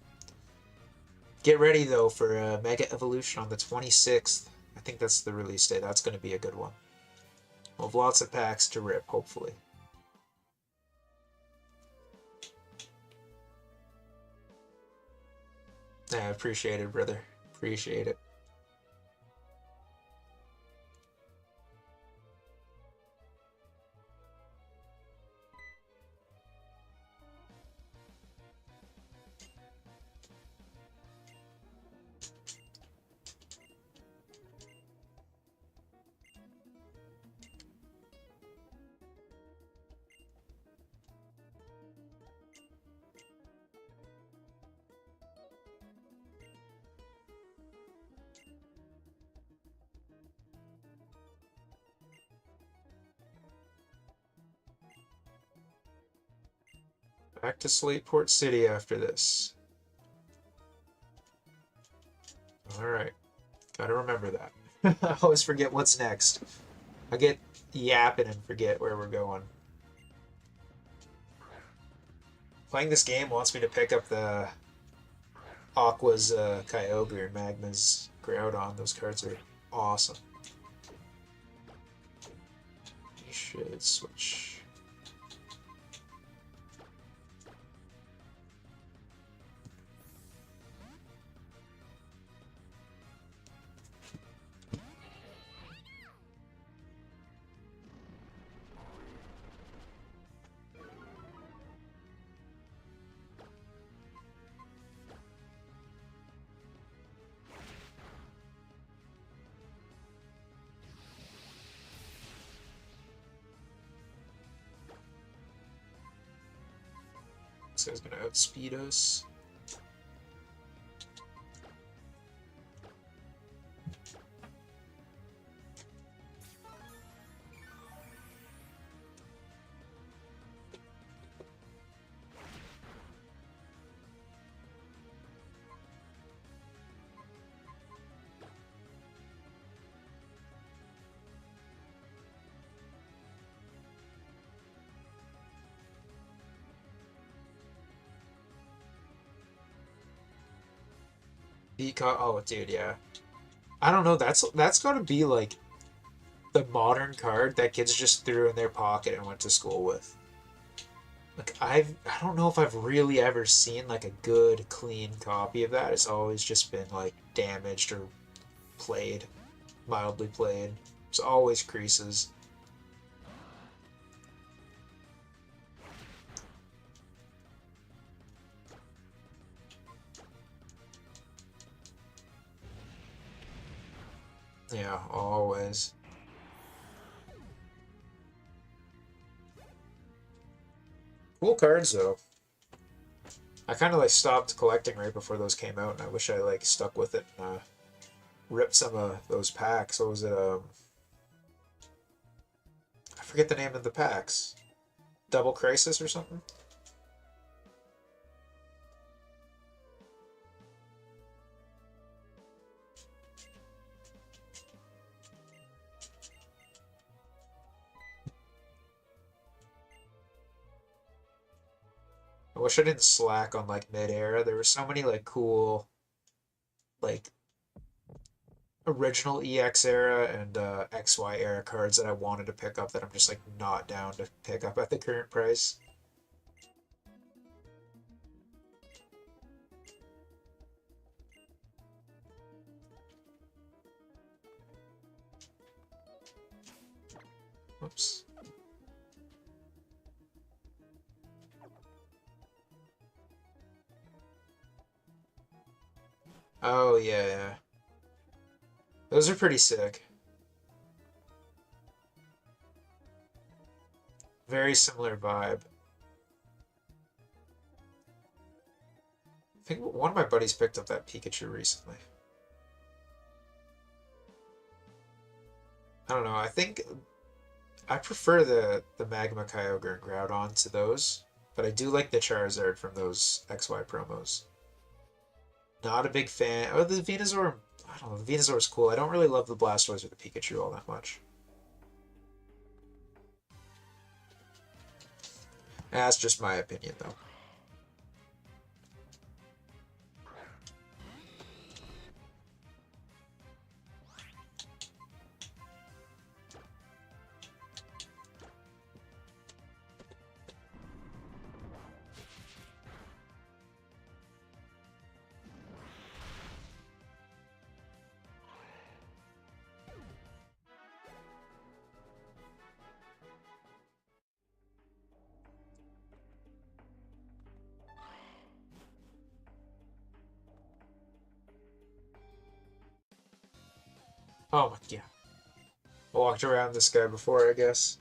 Get ready, though, for Mega Evolution on the 26th. I think that's the release date. That's going to be a good one. We'll have lots of packs to rip, hopefully. Yeah, I appreciate it, brother. Appreciate it. Back to Slateport City after this. Alright. Gotta remember that. I always forget what's next. I get yapping and forget where we're going. Playing this game wants me to pick up the Aqua's Kyogre and Magma's Groudon. Those cards are awesome. We should switch. This guy's gonna outspeed us. Oh, dude, yeah. I don't know. That's got to be like the modern card that kids just threw in their pocket and went to school with. Like I don't know if I've really ever seen like a good clean copy of that. It's always just been like damaged or played, mildly played. It's always creases. Yeah, always. Cool cards though. I kind of like stopped collecting right before those came out, and I wish I like stuck with it and ripped some of those packs. What was it? I forget the name of the packs. Double Crisis or something? I wish I didn't slack on like mid-era. There were so many like cool like original EX era and XY era cards that I wanted to pick up that I'm just like not down to pick up at the current price. Whoops. Oh yeah, yeah. Those are pretty sick. Very similar vibe. I think one of my buddies picked up that Pikachu recently. I don't know. I think I prefer the Magma Kyogre and Groudon to those, but I do like the Charizard from those XY promos. Not a big fan. Oh, the Venusaur. I don't know. The Venusaur is cool. I don't really love the Blastoise or the Pikachu all that much. That's just my opinion, though. Oh my god. I walked around this guy before, I guess.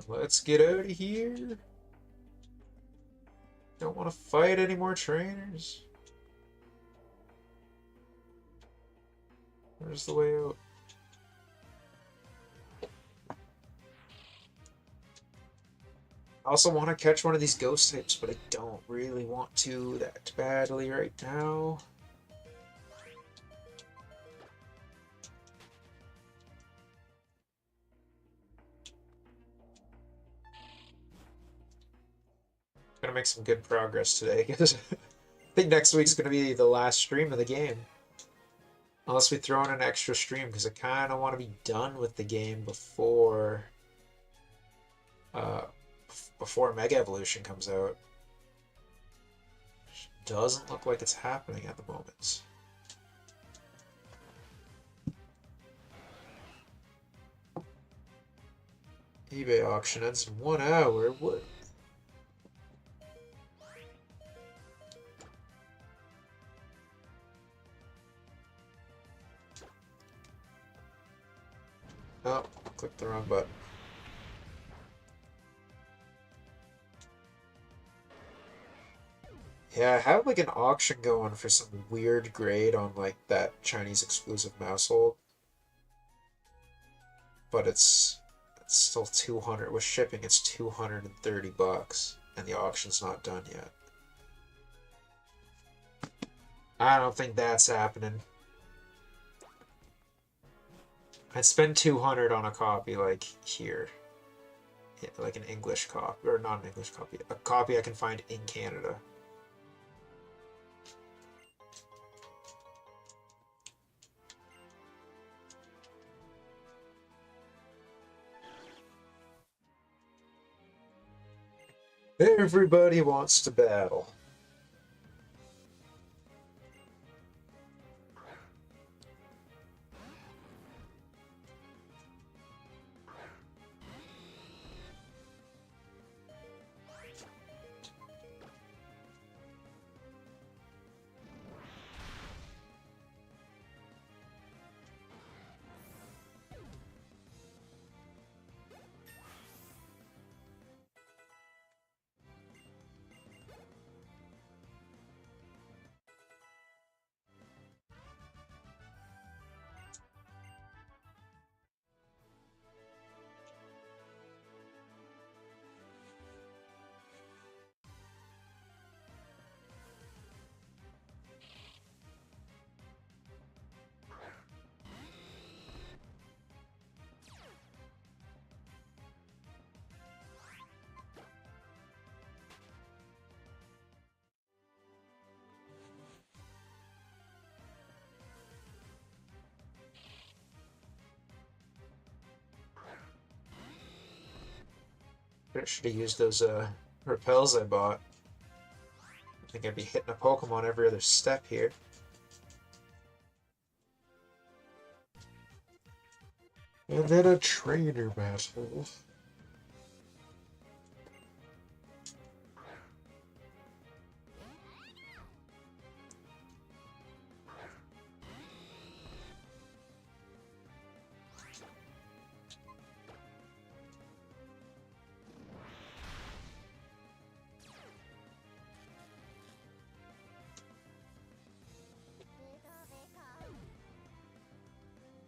Let's get out of here. Don't want to fight any more trainers. Where's the way out? I also want to catch one of these ghost types, but I don't really want to that badly right now. Gonna make some good progress today because I think next week's gonna be the last stream of the game. Unless we throw in an extra stream, because I kind of want to be done with the game before uh, before Mega Evolution comes out. Doesn't look like it's happening at the moment. eBay auction ends in 1 hour. What? Oh, clicked the wrong button. Yeah, I have like an auction going for some weird grade on like that Chinese exclusive mouse hold. But it's still 200 with shipping. It's 230 bucks, and the auction's not done yet. I don't think that's happening. I'd spend 200 on a copy like here. Yeah, like an English copy, or not an English copy, a copy I can find in Canada. Everybody wants to battle. I should have used those repels I bought. I think I'd be hitting a Pokemon every other step here. And then a trainer battle.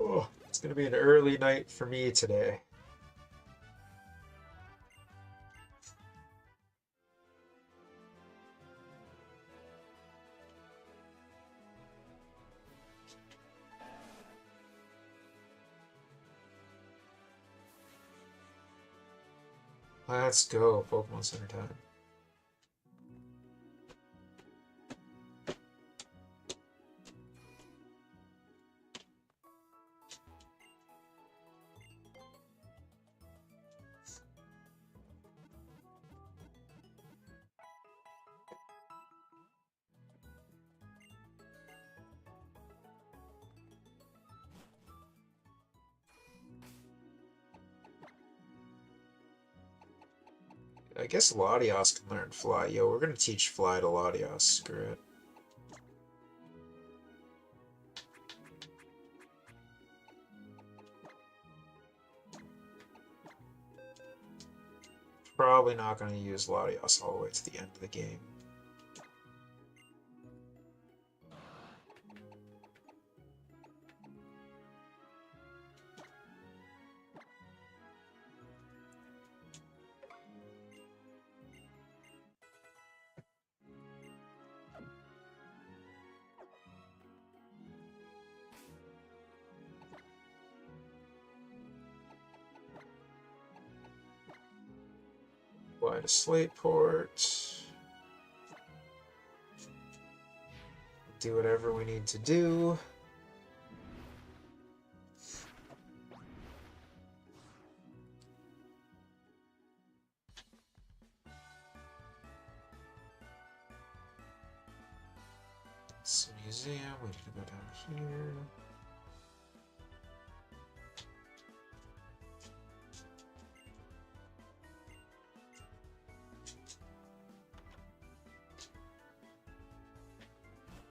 Oh, it's gonna be an early night for me today. Let's go, Pokemon Center time. I guess Latios can learn Fly. Yo, we're gonna teach Fly to Latios. Screw it. Probably not gonna use Latios all the way to the end of the game. Apply to Slateport. Do whatever we need to do. It's a museum. We need to go down here.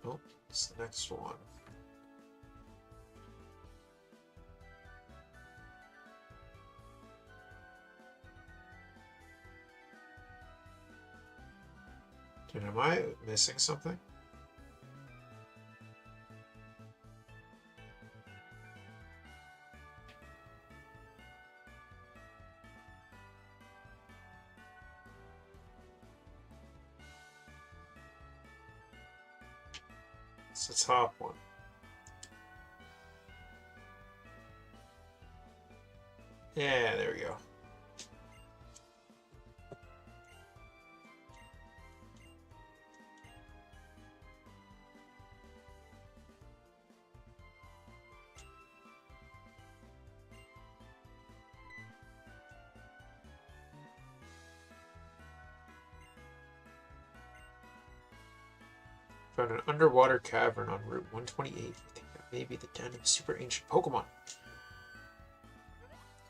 Nope, it's the next one. Dude, am I missing something? It's the top one. Yeah, there we go. Found an underwater cavern on Route 128. I think that may be the den of super ancient Pokemon.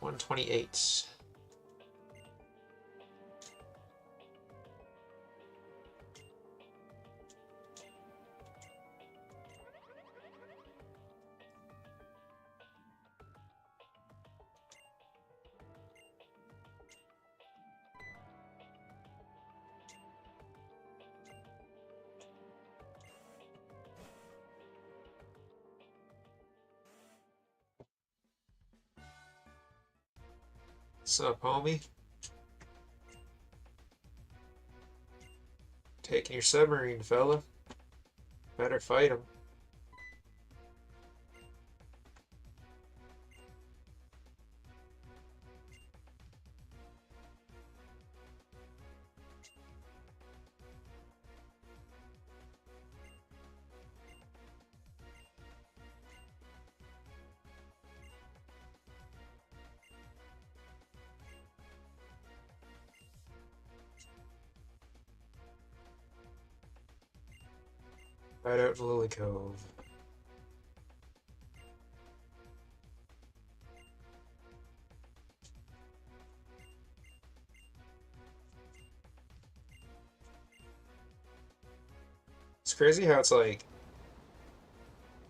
128. What's up, homie? Taking your submarine, fella. Better fight him. Right out in Lily Cove. It's crazy how it's like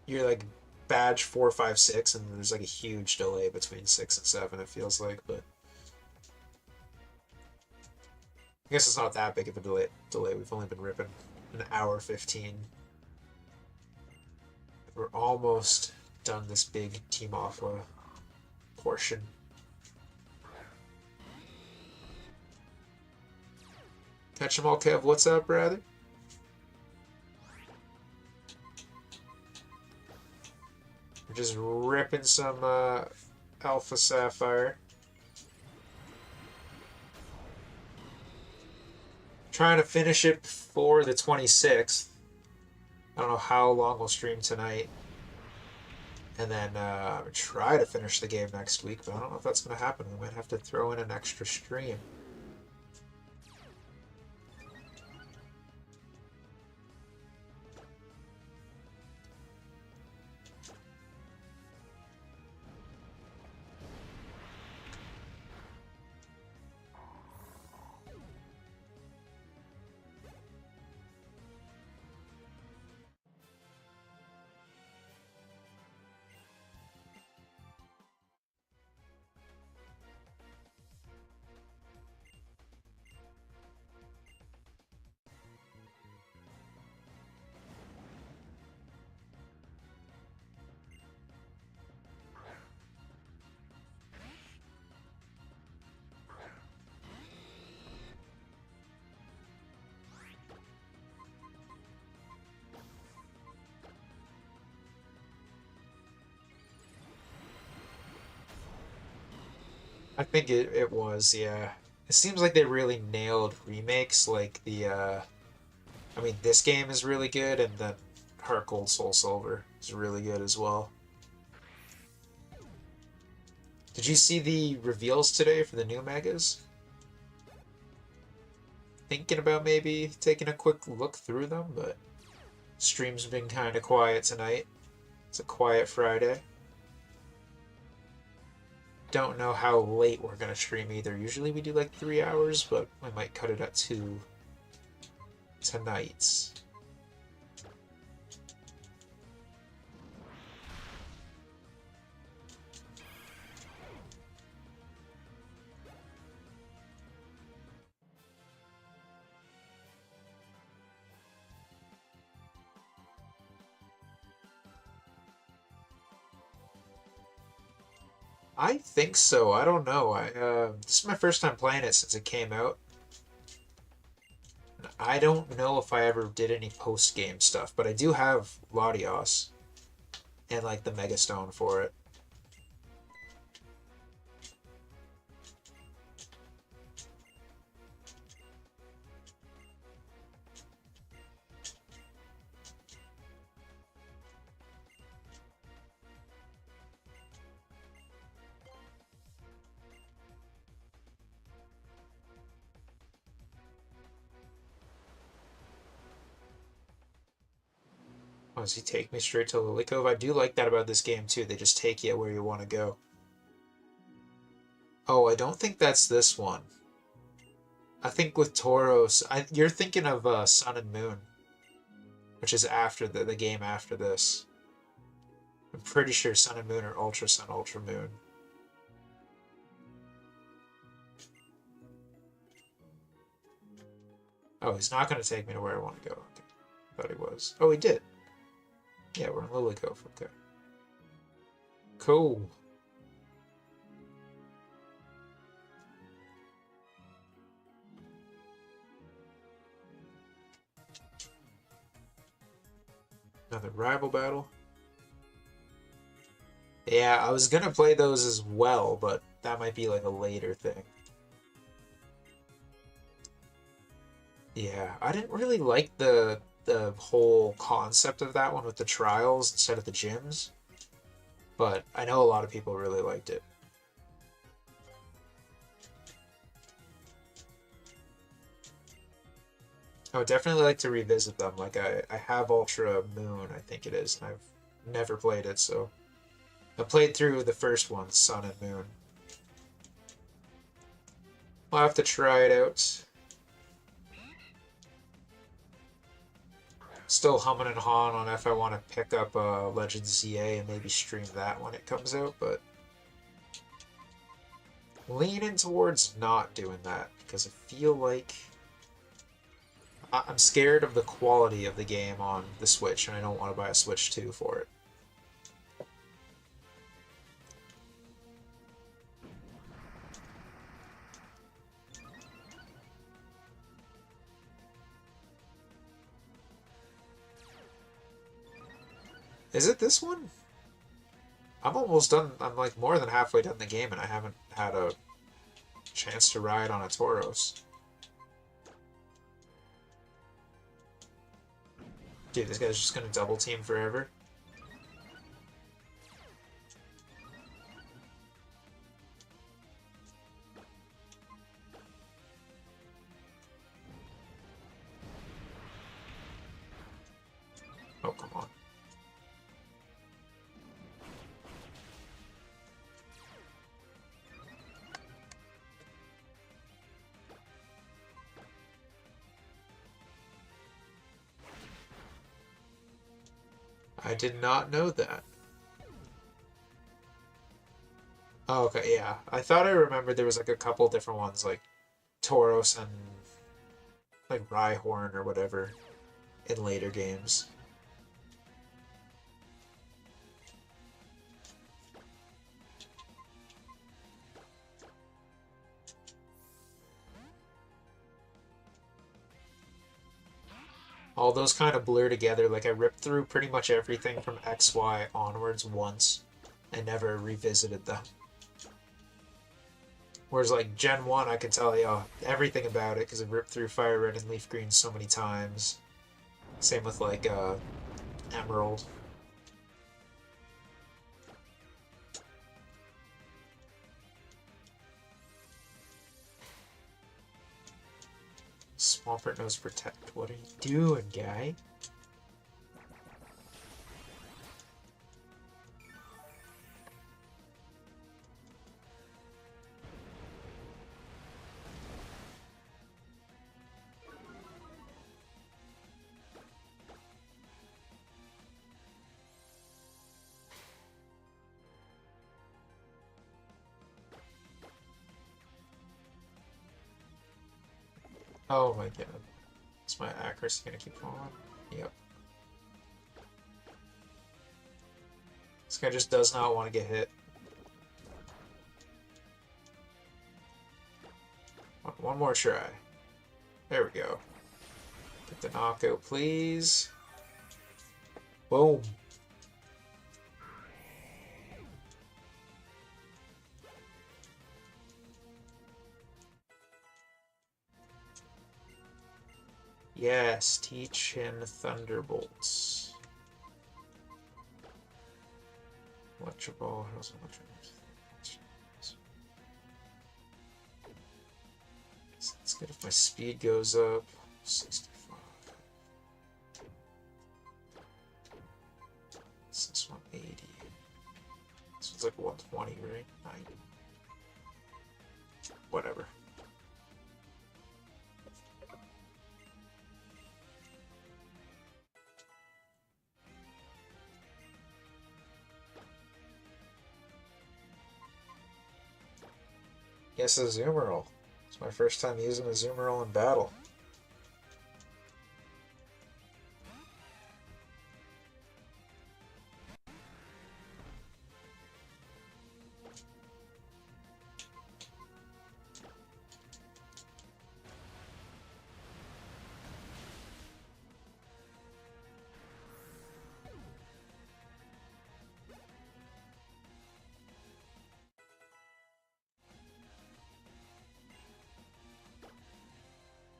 you're like badge 4, 5, 6, and there's like a huge delay between 6 and 7. It feels like, but I guess it's not that big of a delay. We've only been ripping an hour 15. We're almost done this big Team Aqua portion. Catch 'em all, Kev. What's up, brother? We're just ripping some Alpha Sapphire. Trying to finish it before the 26th. I don't know how long we'll stream tonight. And then try to finish the game next week, but I don't know if that's going to happen. We might have to throw in an extra stream. I think it was, yeah. It seems like they really nailed remakes, like the, I mean, this game is really good, and then Heart Gold Soul Silver is really good as well. Did you see the reveals today for the new Megas? Thinking about maybe taking a quick look through them, but stream's been kind of quiet tonight. It's a quiet Friday. Don't know how late we're gonna stream either. Usually we do like 3 hours, but we might cut it at 2 tonight. I think so. I don't know. This is my first time playing it since it came out. I don't know if I ever did any post-game stuff, but I do have Latios and like the Mega Stone for it. Oh, does he take me straight to Lily Cove? I do like that about this game too. They just take you where you want to go. Oh, I don't think that's this one. I think with Tauros, you're thinking of Sun and Moon, which is after the game after this. I'm pretty sure Sun and Moon are Ultra Sun, Ultra Moon. Oh, he's not going to take me to where I want to go. Okay. Thought he was. Oh, he did. Yeah, we're in Lily Cove. Okay. Cool. Another rival battle. Yeah, I was gonna play those as well, but that might be like a later thing. Yeah, I didn't really like the whole concept of that one with the trials instead of the gyms, but I know a lot of people really liked it. I would definitely like to revisit them. Like I have Ultra Moon, I think it is, and I've never played it, so I played through the first one, Sun and Moon. I'll have to try it out. Still humming and hawing on if I want to pick up Legends ZA and maybe stream that when it comes out, but leaning towards not doing that because I feel like I'm scared of the quality of the game on the Switch and I don't want to buy a Switch 2 for it. Is it this one? I'm almost done. I'm like more than halfway done the game and I haven't had a chance to ride on a Tauros. Dude, this guy's just gonna double team forever. Oh, come on. I did not know that. Oh, okay, yeah. I thought I remembered there was like a couple different ones, like Tauros and like Rhyhorn or whatever in later games. All those kind of blur together. Like I ripped through pretty much everything from XY onwards once and never revisited them. Whereas like Gen 1, I can tell you everything about it because I've ripped through Fire Red and Leaf Green so many times. Same with like Emerald. Swampert knows Protect. What are you doing, guy? Oh my god. Is my accuracy gonna keep going? Yep. This guy just does not want to get hit. One more try. There we go. Get the knockout, please. Boom. Yes, teach him Thunderbolts. Electro Ball, how's Electro? It's good if my speed goes up. 65. This one 80. This one's like 120, right? 90. Whatever. Yes, a Zoomerl. It's my first time using a Zoomerl in battle.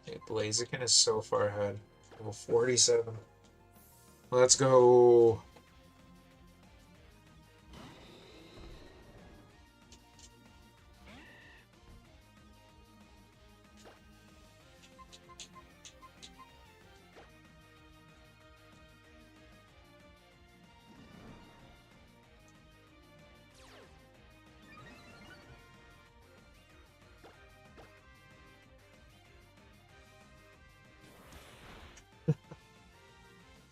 Okay, Blaziken is so far ahead. Level 47. Let's go.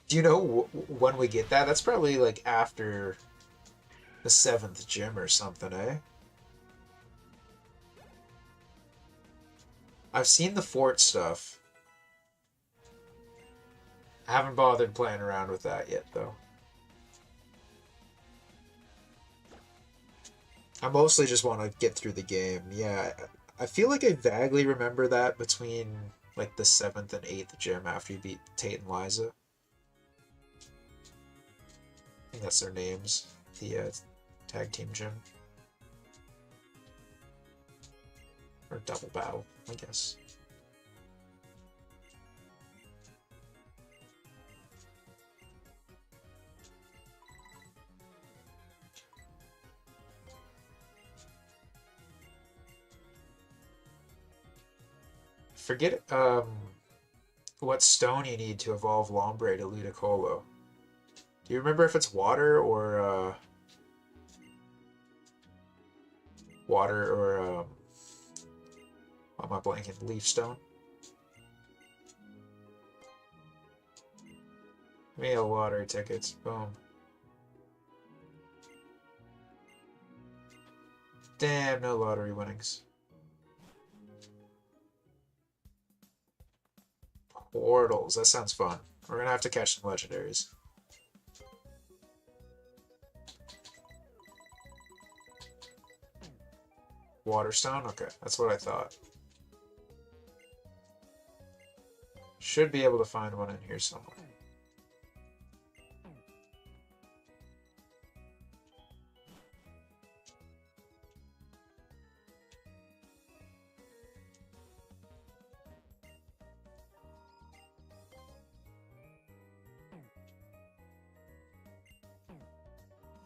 Do you know when we get that? That's probably like after the 7th gym or something, eh? I've seen the fort stuff. I haven't bothered playing around with that yet, though. I mostly just want to get through the game. Yeah, I feel like I vaguely remember that between like the 7th and 8th gym after you beat Tate and Liza. I think that's their names. The tag team gym. Or double battle, I guess. Forget what stone you need to evolve Lombre to Ludicolo. Do you remember if it's water or what am I blanking? Leaf stone? Mail lottery tickets. Boom. Damn, no lottery winnings. Portals. That sounds fun. We're gonna have to catch some legendaries. Waterstone? Okay, that's what I thought. Should be able to find one in here somewhere.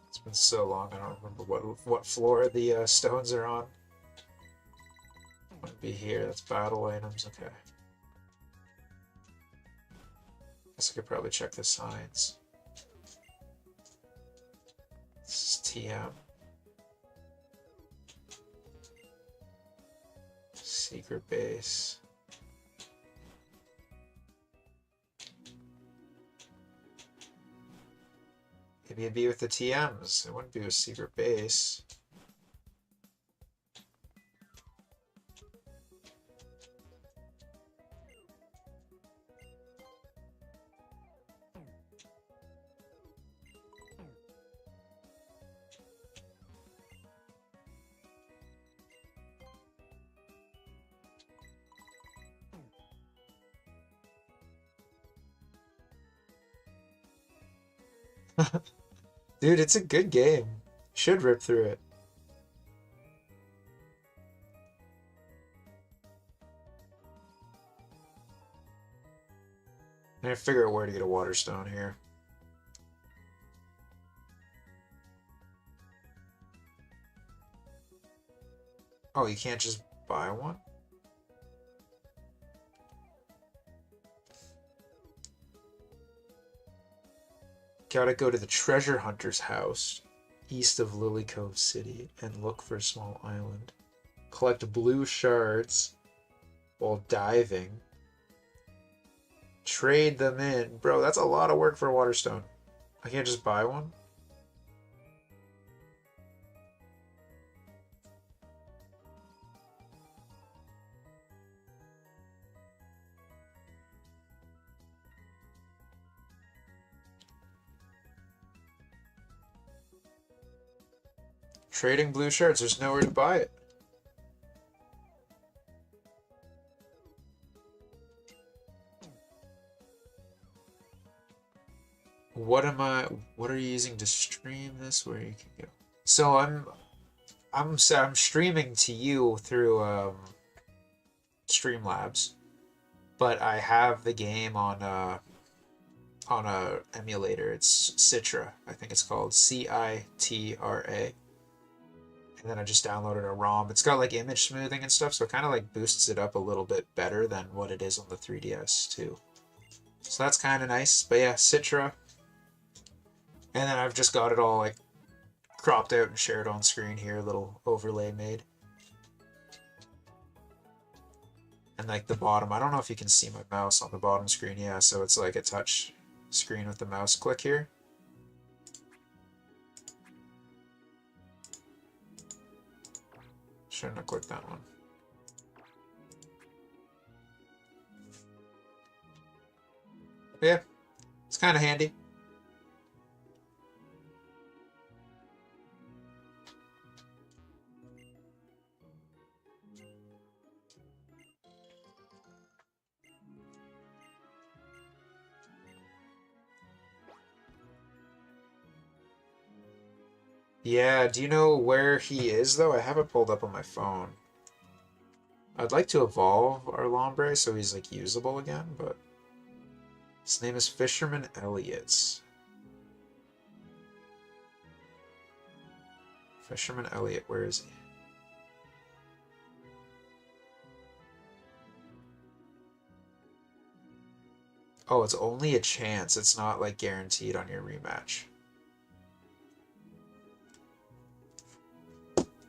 It's been so long, I don't remember what floor the stones are on. Wouldn't be here. That's battle items. Okay. Guess I could probably check the signs. This is TM. Secret base. Maybe it'd be with the TMs. It wouldn't be with secret base. Dude, it's a good game. Should rip through it. I gotta figure out where to get a water stone here. Oh, you can't just buy one? Gotta go to the treasure hunter's house east of Lily Cove City and look for a small island. Collect blue shards while diving. Trade them in. Bro, that's a lot of work for a waterstone. I can't just buy one? Trading blue shards, there's nowhere to buy it. What are you using to stream this? Where you can go? So I'm streaming to you through Streamlabs, but I have the game on a emulator. It's Citra, I think it's called Citra. And then I just downloaded a ROM. It's got like image smoothing and stuff, so it kind of like boosts it up a little bit better than what it is on the 3DS too. So that's kind of nice. But yeah, Citra. And then I've just got it all like cropped out and shared on screen here, a little overlay made. And like the bottom, I don't know if you can see my mouse on the bottom screen. Yeah, so it's like a touch screen with the mouse click here. Shouldn't have clicked that one. But yeah, it's kind of handy. Yeah, do you know where he is, though? I have it pulled up on my phone. I'd like to evolve our Lombre so he's, like, usable again, but... His name is Fisherman Elliot. Fisherman Elliot, where is he? Oh, it's only a chance. It's not, like, guaranteed on your rematch.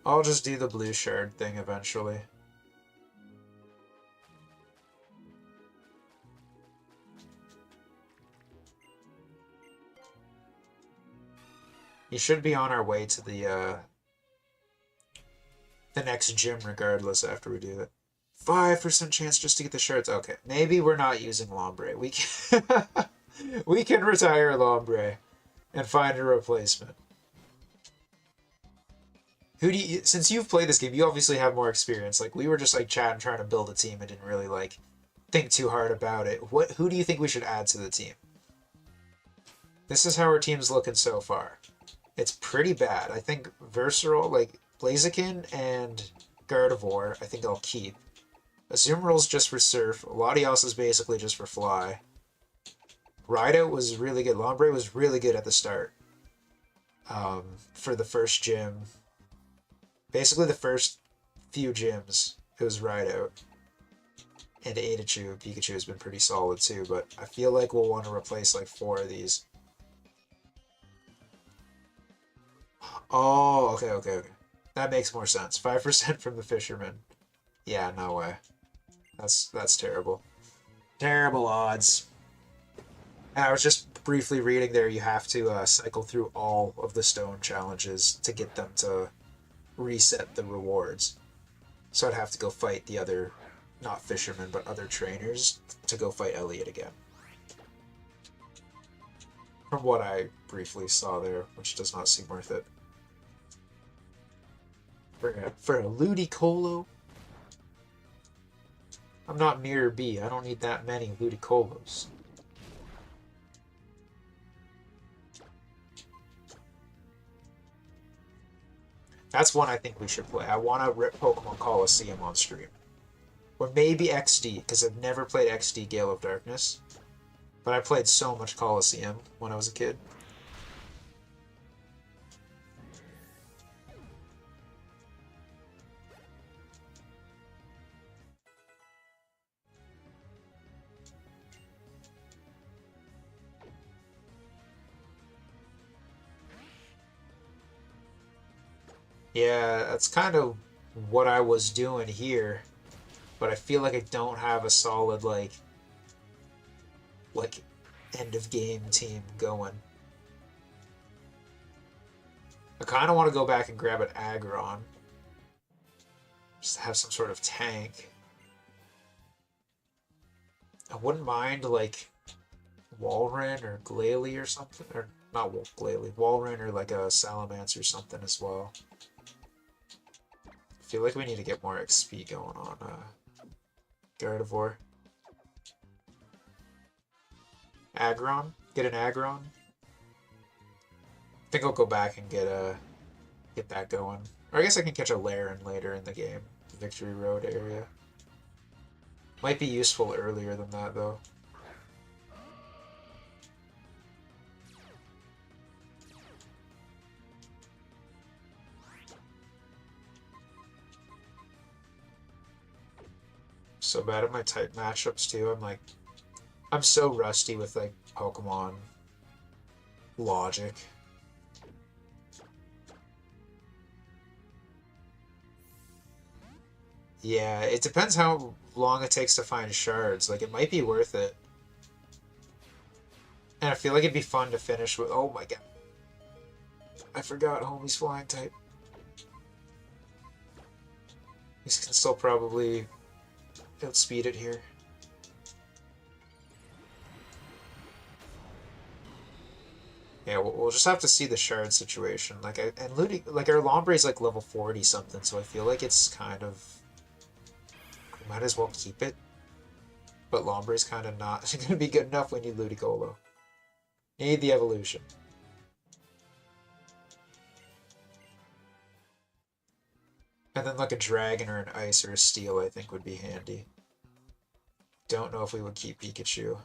I'll just do the blue shard thing eventually. You should be on our way to the next gym regardless after we do that. 5% chance just to get the shards. Okay, maybe we're not using Lombre. We can we can retire Lombre and find a replacement. Who do you, since you've played this game, you obviously have more experience. Like we were just like chatting, trying to build a team and didn't really like think too hard about it. Who do you think we should add to the team? This is how our team's looking so far. It's pretty bad. I think Versatile, like Blaziken and Gardevoir, I think I'll keep. Azumarill's just for Surf. Latios is basically just for Fly. Rideout was really good. Lombre was really good at the start. For the first gym. Basically the first few gyms, it was Rideout. And Pikachu has been pretty solid too, but I feel like we'll want to replace like 4 of these. Oh, okay. That makes more sense. 5% from the Fisherman. Yeah, no way. That's terrible. Terrible odds. And I was just briefly reading there, you have to cycle through all of the stone challenges to get them to reset the rewards. So I'd have to go fight the other, not fishermen, but other trainers to go fight Elliot again. From what I briefly saw there, which does not seem worth it. For a Ludicolo? I'm not Mirror B. I don't need that many Ludicolos. That's one I think we should play. I want to rip Pokemon Coliseum on stream. Or maybe XD, because I've never played XD Gale of Darkness. But I played so much Coliseum when I was a kid. Yeah, that's kind of what I was doing here, but I feel like I don't have a solid like end of game team going. I kind of want to go back and grab an Aggron, just to have some sort of tank. I wouldn't mind like Walrein or Glalie or something, or not Glalie, Walrein or like a Salamence or something as well. I feel like we need to get more XP going on Gardevoir. Aggron? Get an Aggron? I think I'll go back and get that going. Or I guess I can catch a Laren later in the game. Victory Road area. Might be useful earlier than that though. So bad at my type matchups too. I'm so rusty with like Pokemon logic. Yeah, it depends how long it takes to find shards. Like, it might be worth it. And I feel like it'd be fun to finish with... Oh my god. I forgot homie's flying type. He can still probably outspeed it here. Yeah, we'll just have to see the shard situation. And Ludi, like our Lombre's like level 40 something, so I feel like it's kind of... We might as well keep it. But Lombre's kind of not going to be good enough. We need Ludicolo. Need the evolution. And then like a dragon or an ice or a steel I think would be handy. Don't know if we would keep Pikachu.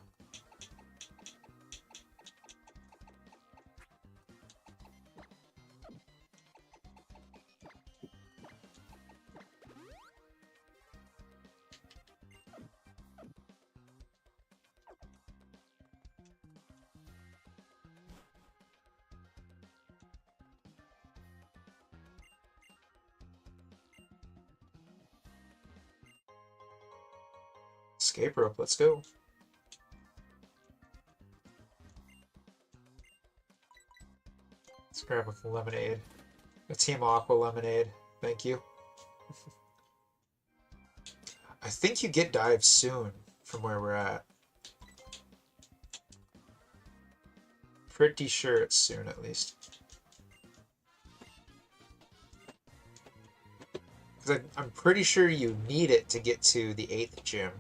Escape rope, let's go. Let's grab a lemonade. A Team Aqua lemonade. Thank you. I think you get dive soon from where we're at. Pretty sure it's soon at least. Because I'm pretty sure you need it to get to the 8th gym.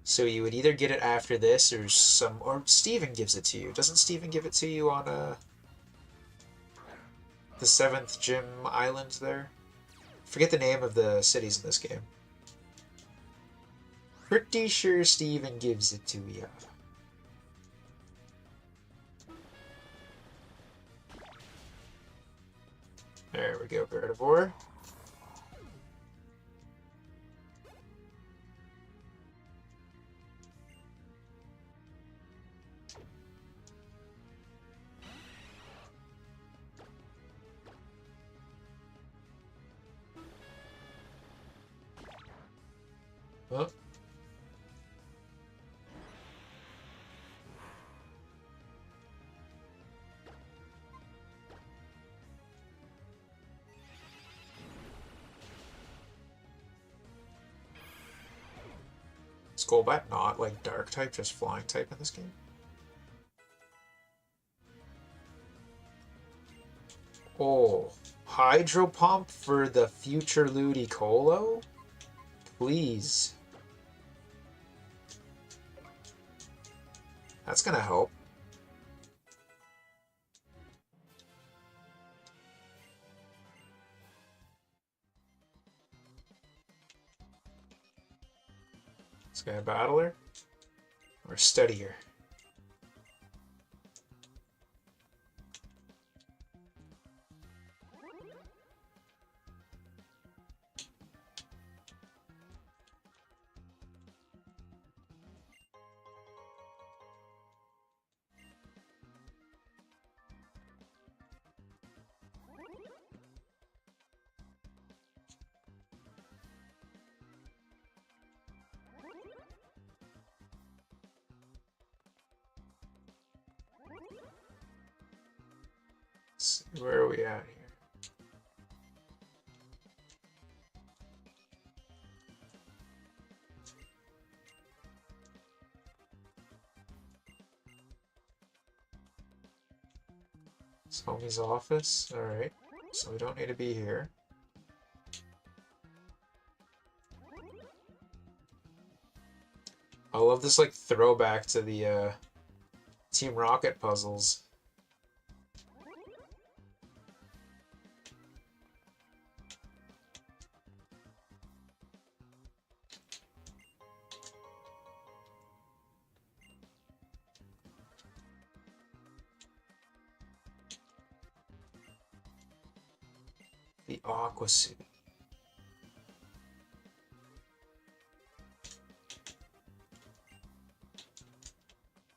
So you would either get it after this or Steven gives it to you. Doesn't Steven give it to you on the 7th gym island there? Forget the name of the cities in this game. Pretty sure Steven gives it to you. There we go, Gardevoir. Huh? Is Golbat not like dark type, just flying type in this game? Oh, Hydro Pump for the future Ludicolo? Please. That's gonna help. This guy a battler? Or a studier? Let's see, where are we at here? It's homie's office. Alright. So we don't need to be here. I love this like throwback to the Team Rocket puzzles. The Aqua Suit.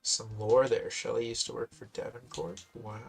Some lore there. Shelly used to work for Devoncourt. Wow.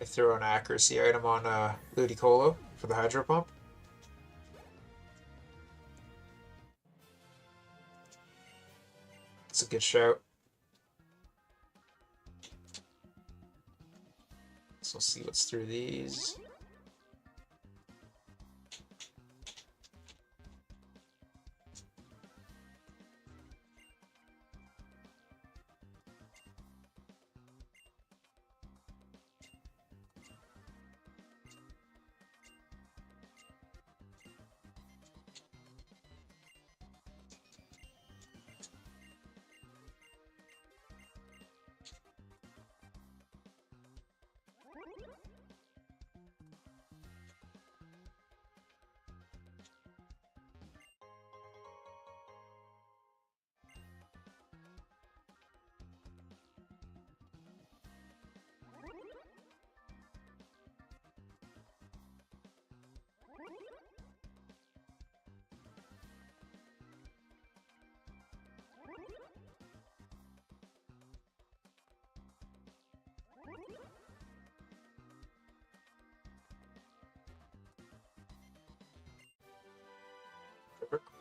I throw an accuracy item on Ludicolo for the Hydro Pump. It's a good shout. So we'll see what's through these.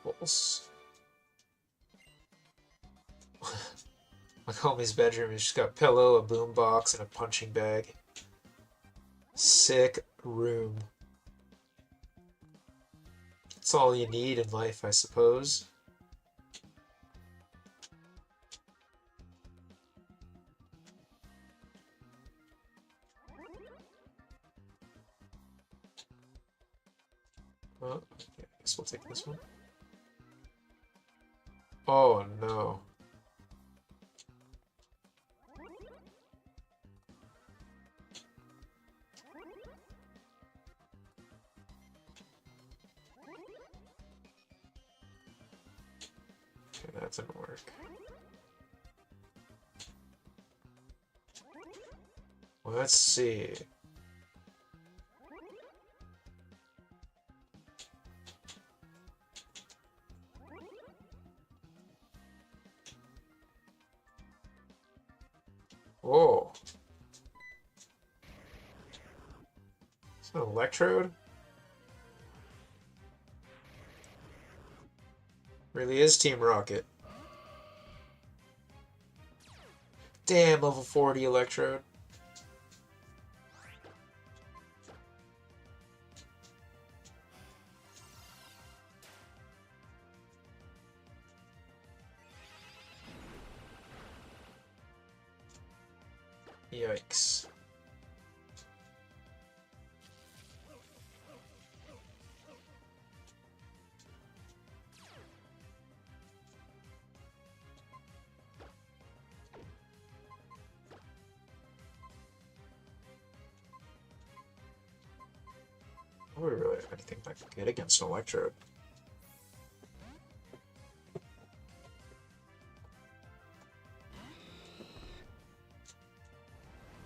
Pulse. My homie's bedroom has just got a pillow, a boombox, and a punching bag. Sick room. That's all you need in life, I suppose. Well, okay, I guess we'll take this one. Oh no. Okay, that didn't work. Let's see. Whoa. Is that an electrode? Really is Team Rocket. Damn, level 40 electrode. Yikes. Do we really have anything that can get against an Electrode?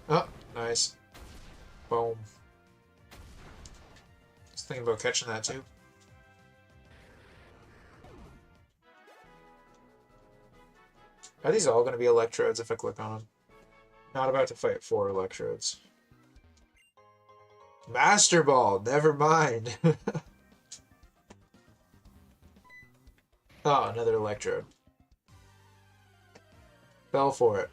Oh, nice. Boom. Just thinking about catching that too. Are these all going to be Electrodes if I click on them? Not about to fight 4 Electrodes. Master Ball, never mind. Oh, another Electrode. Fell for it.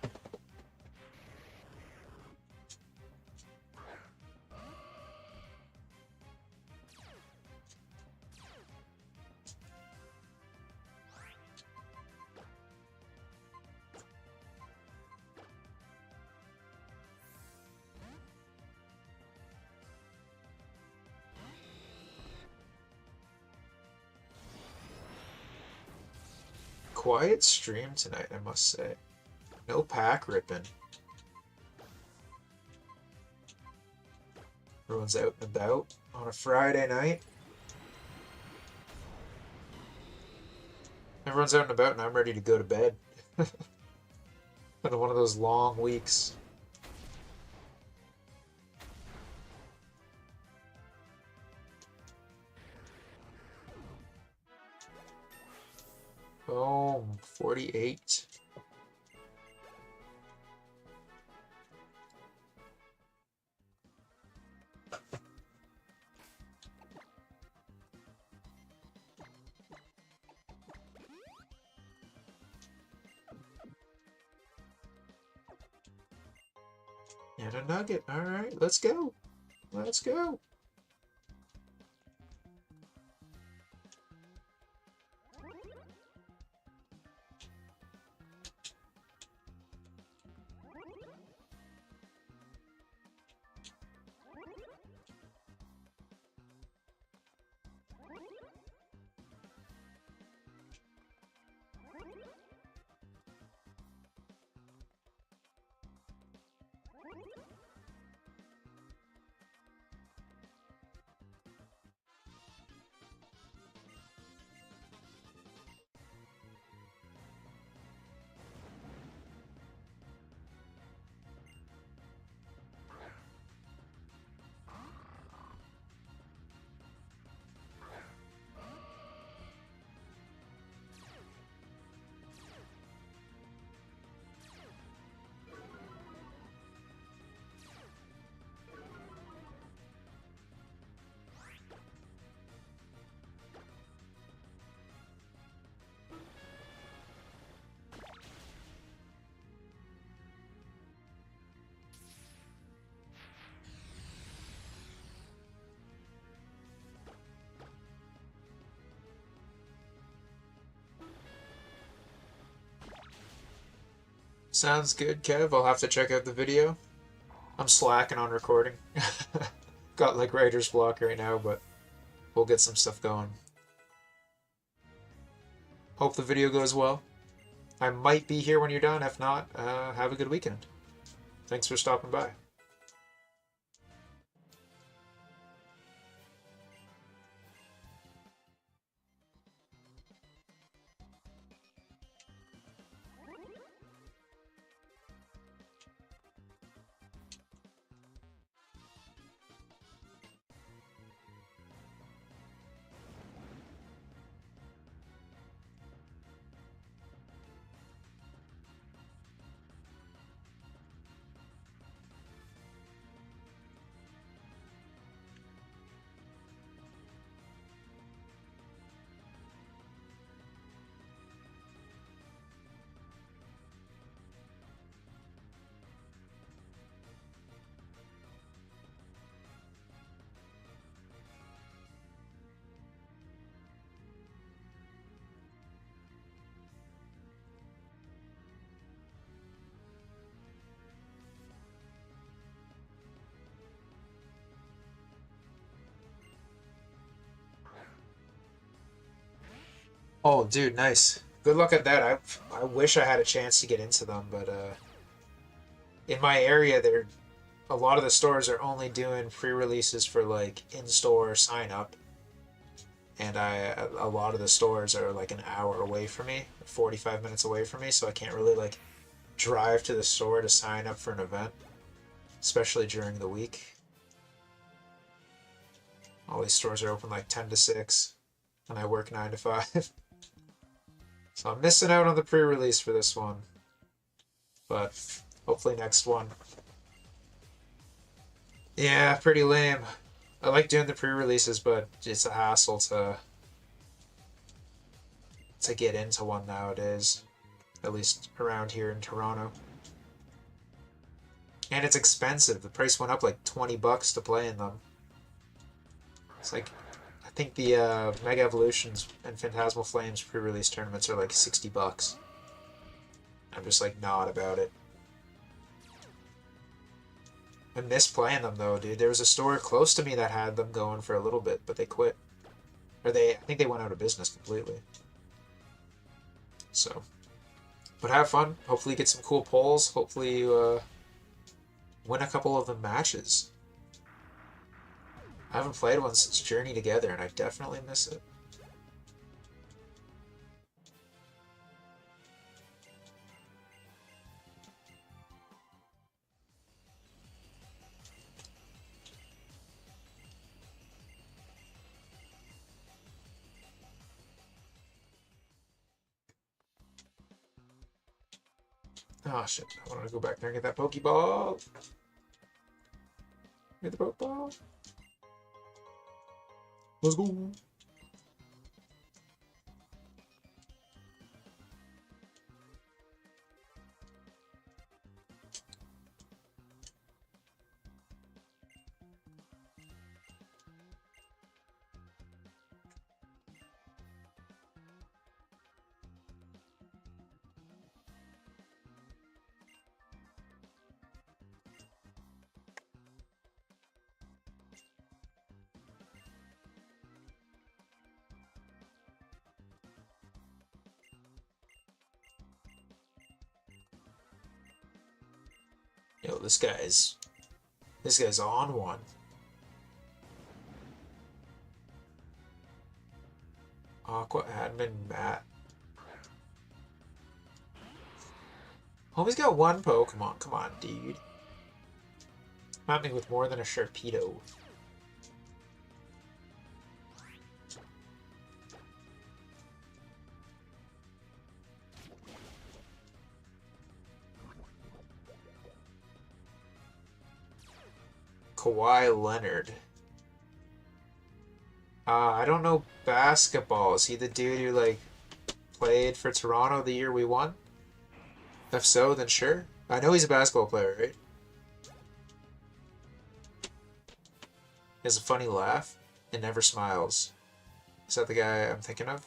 Quiet stream tonight, I must say. No pack ripping. Everyone's out and about on a Friday night. Everyone's out and about and I'm ready to go to bed. Been one of those long weeks. Boom, 48. And a nugget. Alright, let's go. Let's go. Sounds good, Kev. I'll have to check out the video. I'm slacking on recording. Got like writer's block right now, but we'll get some stuff going. Hope the video goes well. I might be here when you're done. If not, have a good weekend. Thanks for stopping by. Oh, dude, nice. Good luck at that. I wish I had a chance to get into them, but in my area, a lot of the stores are only doing pre-releases for like in-store sign up, and a lot of the stores are like an hour away from me, 45 minutes away from me, so I can't really like drive to the store to sign up for an event, especially during the week. All these stores are open like 10 to 6, and I work 9 to 5. So I'm missing out on the pre-release for this one, but hopefully next one. Yeah, pretty lame. I like doing the pre-releases, but it's a hassle to get into one nowadays, at least around here in Toronto. And it's expensive. The price went up like 20 bucks to play in them. It's like, I think the Mega Evolutions and Phantasmal Flames pre-release tournaments are like 60 bucks. I'm just like not about it. I miss playing them though, dude. There was a store close to me that had them going for a little bit, but they quit. Or I think they went out of business completely. So, but have fun. Hopefully get some cool polls. Hopefully you win a couple of the matches. I haven't played one since Journey Together, and I definitely miss it. Oh shit, I want to go back there and get that Pokeball. Get the Pokeball. Let's go. Yo, this guy's on one. Aqua Admin Matt. Homie's got one Pokemon. Come on, dude. Not me with more than a Sharpedo. Kawhi Leonard. I don't know basketball. Is he the dude who like played for Toronto the year we won? If so, then sure. I know he's a basketball player, right? He has a funny laugh and never smiles. Is that the guy I'm thinking of?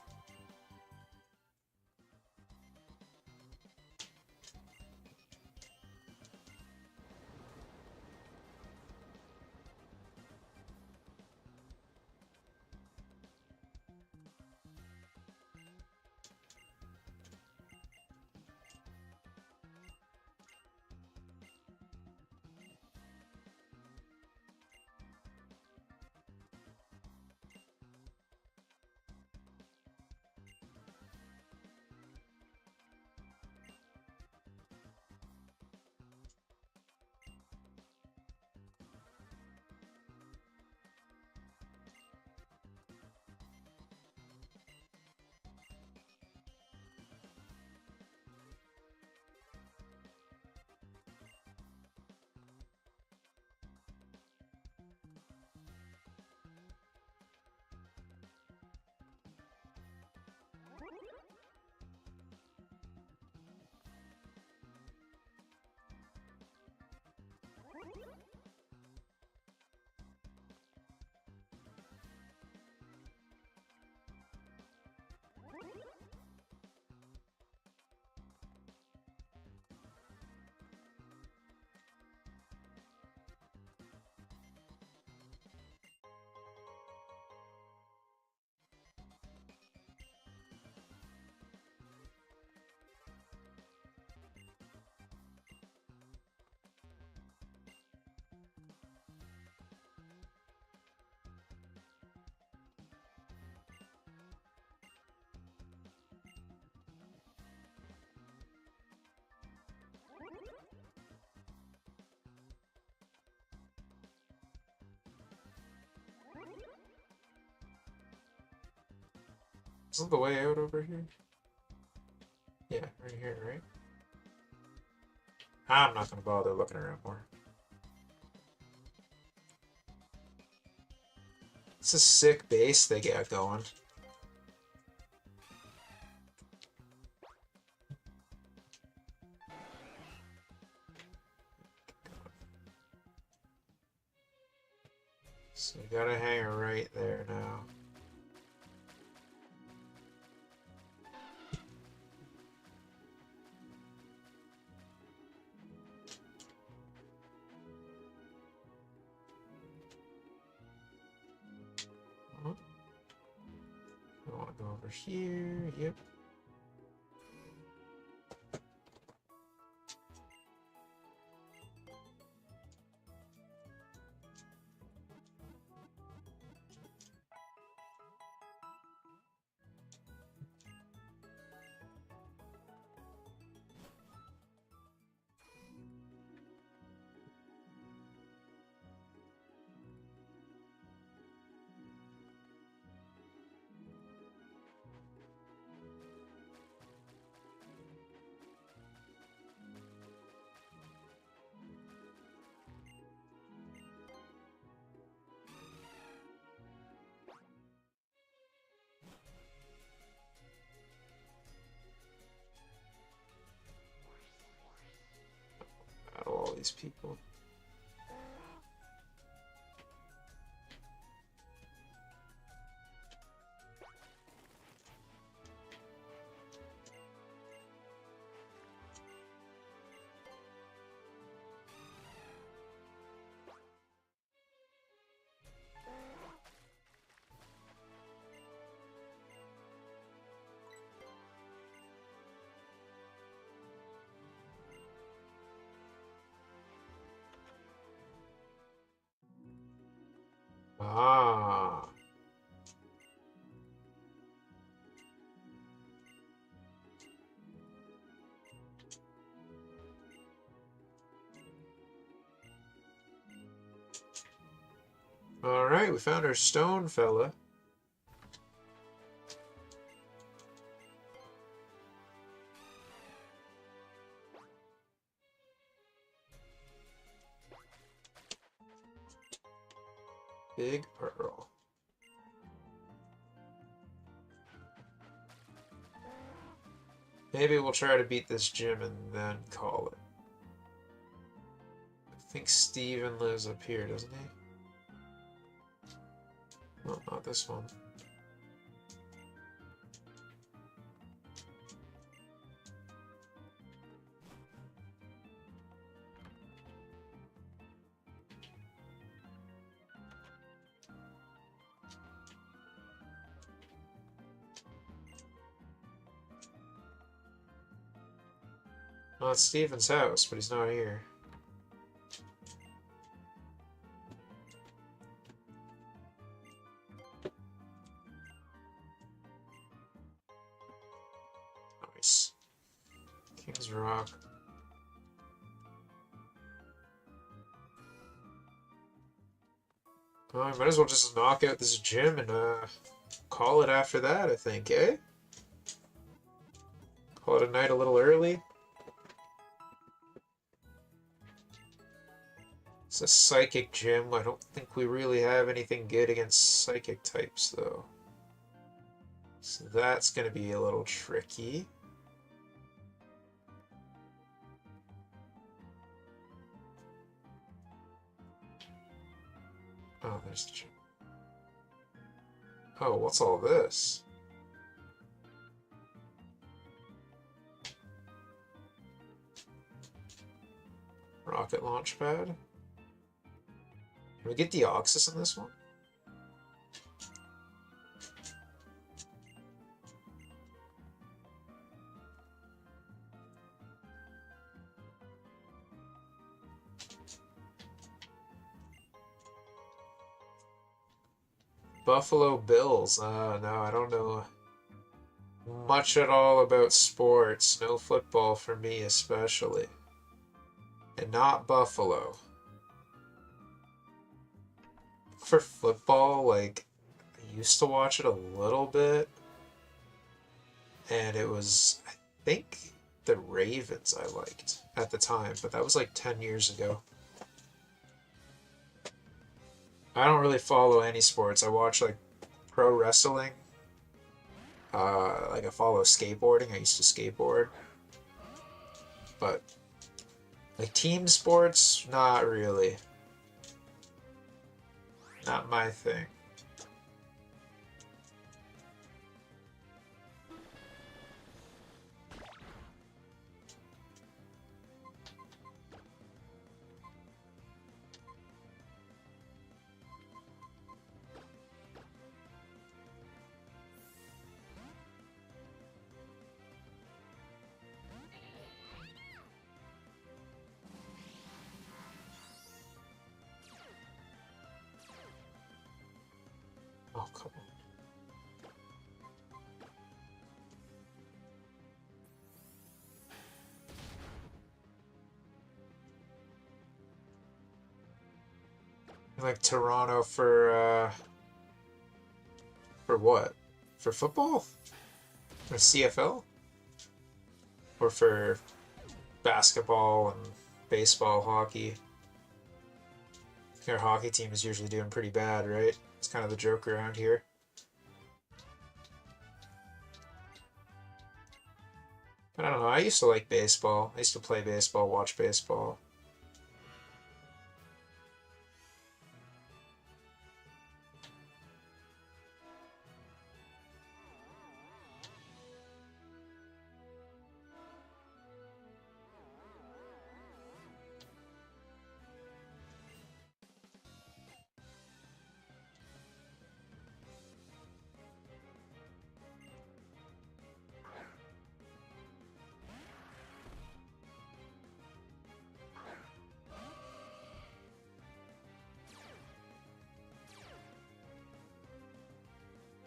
Isn't the way out over here? Yeah, right here, right? I'm not gonna bother looking around more. It's a sick base they got going. So we gotta hang her right there now. I want to go over here. Yep. Battle all these people. Ah. Alright, we found our stone fella. Big Pearl. Maybe we'll try to beat this gym and then call it. I think Steven lives up here, doesn't he? Well, not this one. Well, it's Steven's house, but he's not here. Nice. King's Rock. Well, I might as well just knock out this gym and call it after that, I think, eh? Call it a night a little early. It's a psychic gym. I don't think we really have anything good against psychic types, though. So that's going to be a little tricky. Oh, there's the gym. Oh, what's all this? Rocket launch pad. Can we get Deoxys in this one? Buffalo Bills. No, I don't know much at all about sports. No football for me, especially. And not Buffalo. For football, like, I used to watch it a little bit. and it was, I think, the Ravens I liked at the time, but that was like 10 years ago. I don't really follow any sports. I watch like pro wrestling. Like I follow skateboarding. I used to skateboard, but like team sports, not really. Not my thing. Oh, come on. Like Toronto for what? For football? Or CFL? Or for basketball and baseball, hockey? Our hockey team is usually doing pretty bad, right? It's kind of the joke around here. But I don't know, I used to like baseball. I used to play baseball, watch baseball.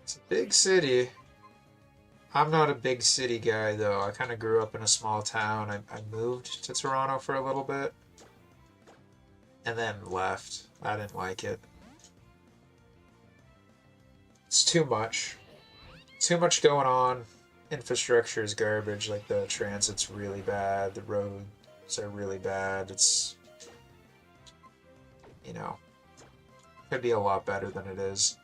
It's a big city. I'm not a big city guy, though. I kind of grew up in a small town. I moved to Toronto for a little bit and then left. I didn't like it. It's too much. Too much going on. Infrastructure is garbage. Like, the transit's really bad. The roads are really bad. It's, you know, could be a lot better than it is.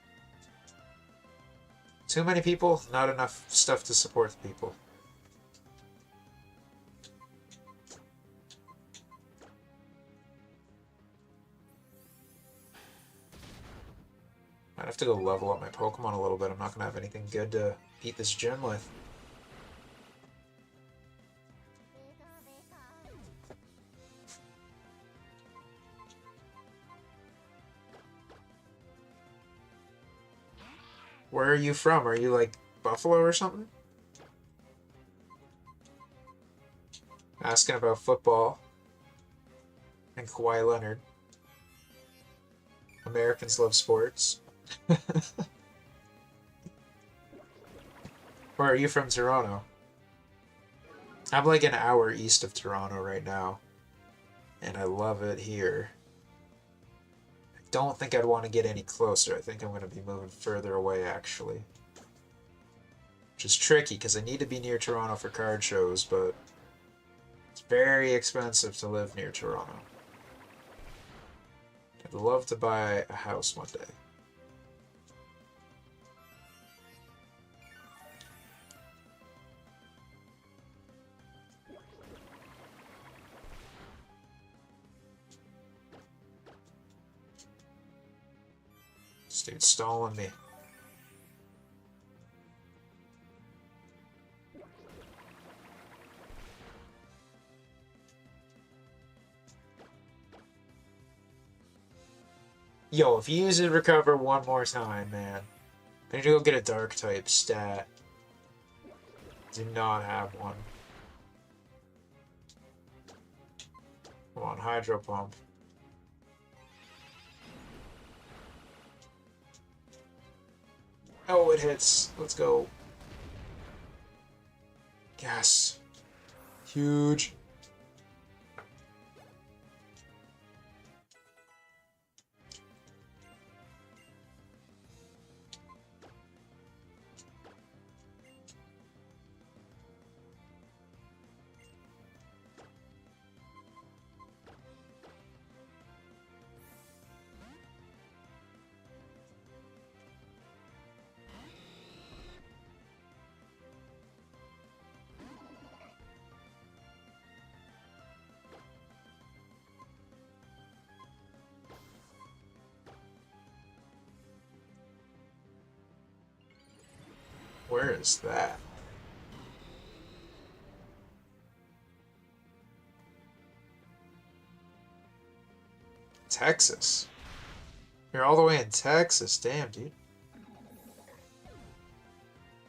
Too many people, not enough stuff to support the people. Might have to go level up my Pokemon a little bit. I'm not going to have anything good to beat this gym with. Where are you from? Are you like Buffalo or something? Asking about football and Kawhi Leonard. Americans love sports. Or are you from Toronto? I'm like an hour east of Toronto right now, and I love it here. I don't think I'd want to get any closer. I think I'm going to be moving further away, actually. Which is tricky, because I need to be near Toronto for card shows, but it's very expensive to live near Toronto. I'd love to buy a house one day. This dude's stalling me. Yo, if you use it, recover one more time, man. I need to go get a dark type stat. Do not have one. Come on, Hydro Pump. Oh, it hits. Let's go. Yes. Huge. Where is that? Texas. You're all the way in Texas. Damn, dude. I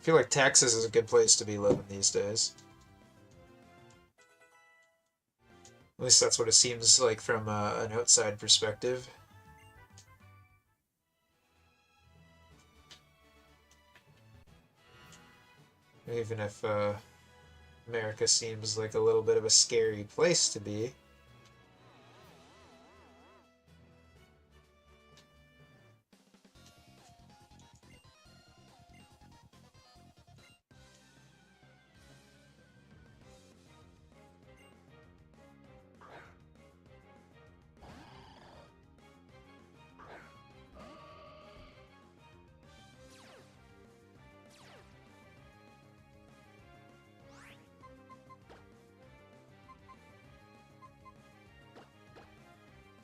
feel like Texas is a good place to be living these days. At least that's what it seems like from an outside perspective. Even if America seems like a little bit of a scary place to be.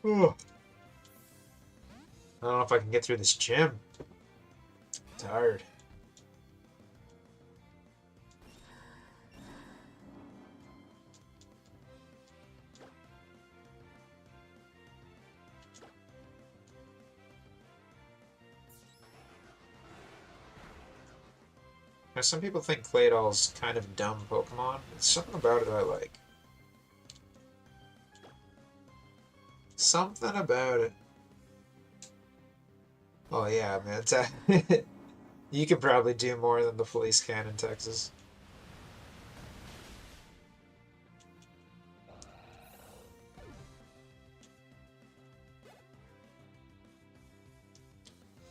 Oh. I don't know if I can get through this gym. I'm tired. Now, some people think Claydol's kind of dumb Pokemon. There's something about it I like. Something about it. Oh yeah, man. You could probably do more than the police can in Texas.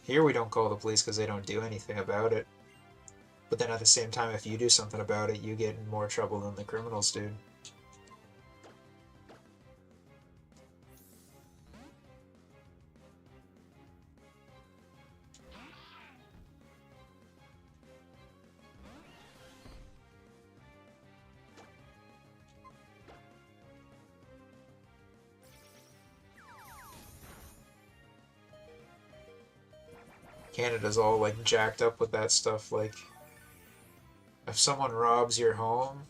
Here we don't call the police because they don't do anything about it. But then at the same time, if you do something about it, you get in more trouble than the criminals do. Canada's all like jacked up with that stuff. Like, if someone robs your home,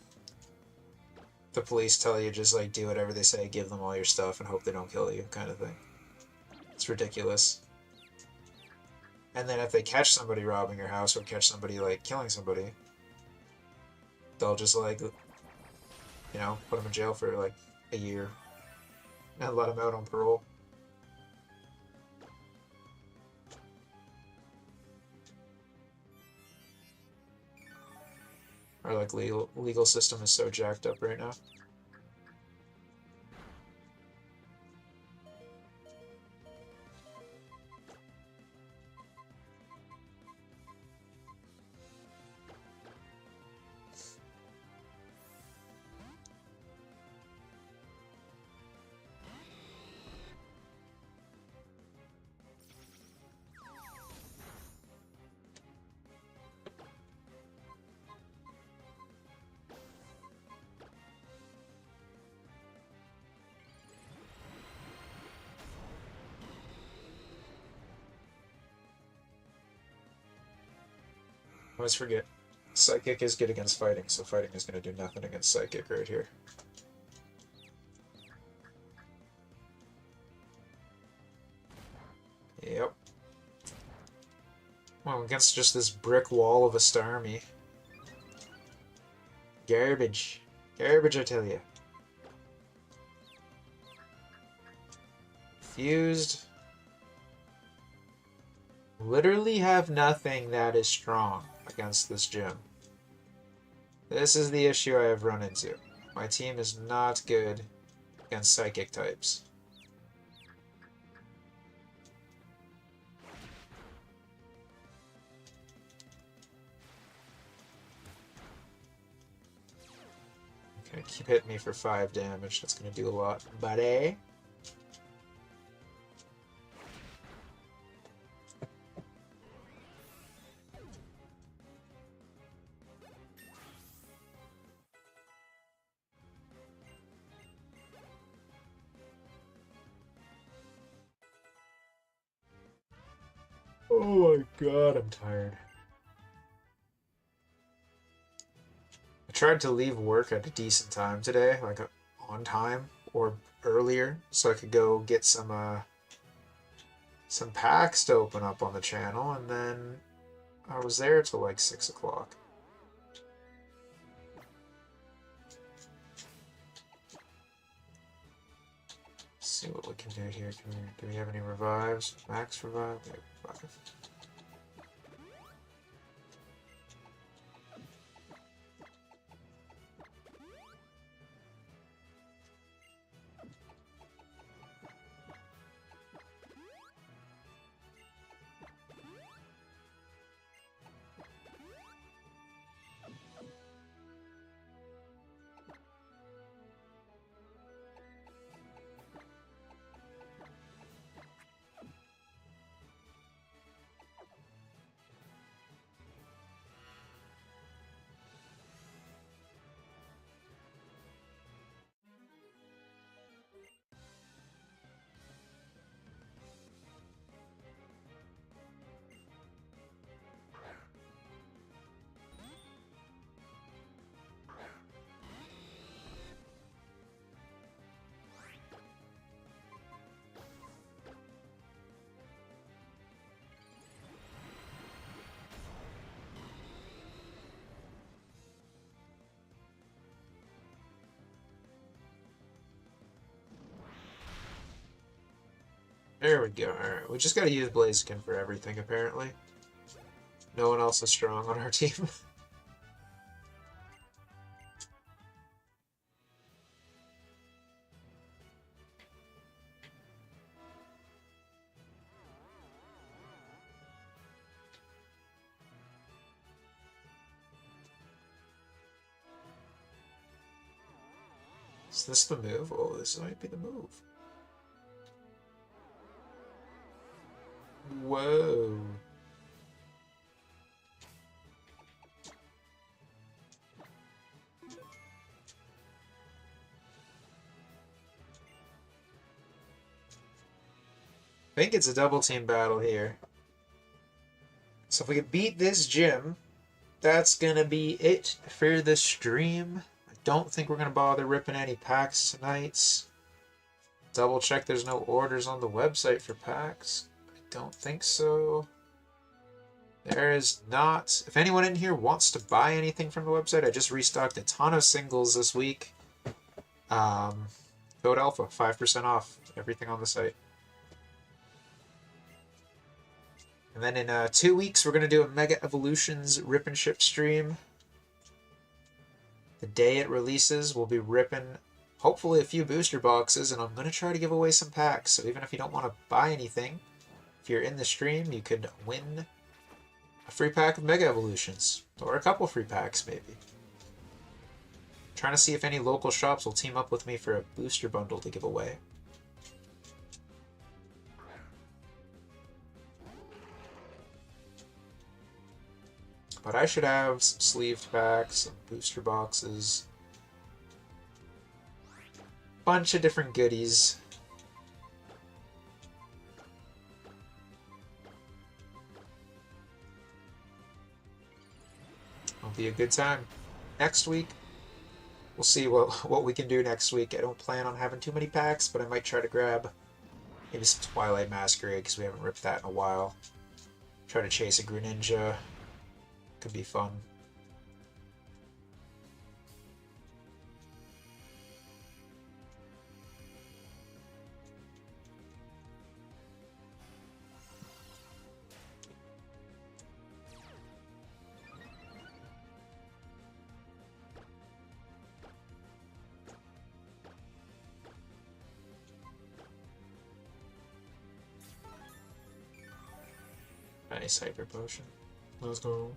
the police tell you just like do whatever they say, give them all your stuff, and hope they don't kill you, kind of thing. It's ridiculous. And then if they catch somebody robbing your house or catch somebody like killing somebody, they'll just like, you know, put them in jail for like a year and let them out on parole. Our like legal system is so jacked up right now. I always forget. Psychic is good against fighting, so fighting is going to do nothing against Psychic right here. Yep. Well, against just this brick wall of a Starmie. Garbage. Garbage, I tell you. Fused. Literally have nothing that is strong against this gym. This is the issue I have run into. My team is not good against Psychic types. Okay, keep hitting me for 5 damage. That's going to do a lot, buddy. Oh my god, I'm tired. tried to leave work at a decent time today, like on time or earlier, so I could go get some packs to open up on the channel, and then I was there till like 6 o'clock. See what we can do here. Do we have any revives? Max revive? Yeah, revive. There we go. Alright, we just gotta use Blaziken for everything, apparently. No one else is strong on our team. Is this the move? Oh, this might be the move. Whoa. I think it's a double team battle here. So if we can beat this gym, that's gonna be it for the stream. I don't think we're gonna bother ripping any packs tonight. Double check there's no orders on the website for packs. I don't think so. There is not. If anyone in here wants to buy anything from the website, I just restocked a ton of singles this week. Code Alpha, 5% off everything on the site. And then in 2 weeks, we're going to do a Mega Evolutions Rip and Ship stream. The day it releases, we'll be ripping hopefully a few booster boxes, and I'm going to try to give away some packs. So even if you don't want to buy anything, if you're in the stream, you could win a free pack of Mega Evolutions. Or a couple free packs, maybe. Trying to see if any local shops will team up with me for a booster bundle to give away. But I should have some sleeved packs, some booster boxes, bunch of different goodies. It'll be a good time. Next week, we'll see what we can do next week. I don't plan on having too many packs, but I might try to grab maybe some Twilight Masquerade because we haven't ripped that in a while. Try to chase a Greninja. Could be fun. Nice Hyper Potion. Let's go.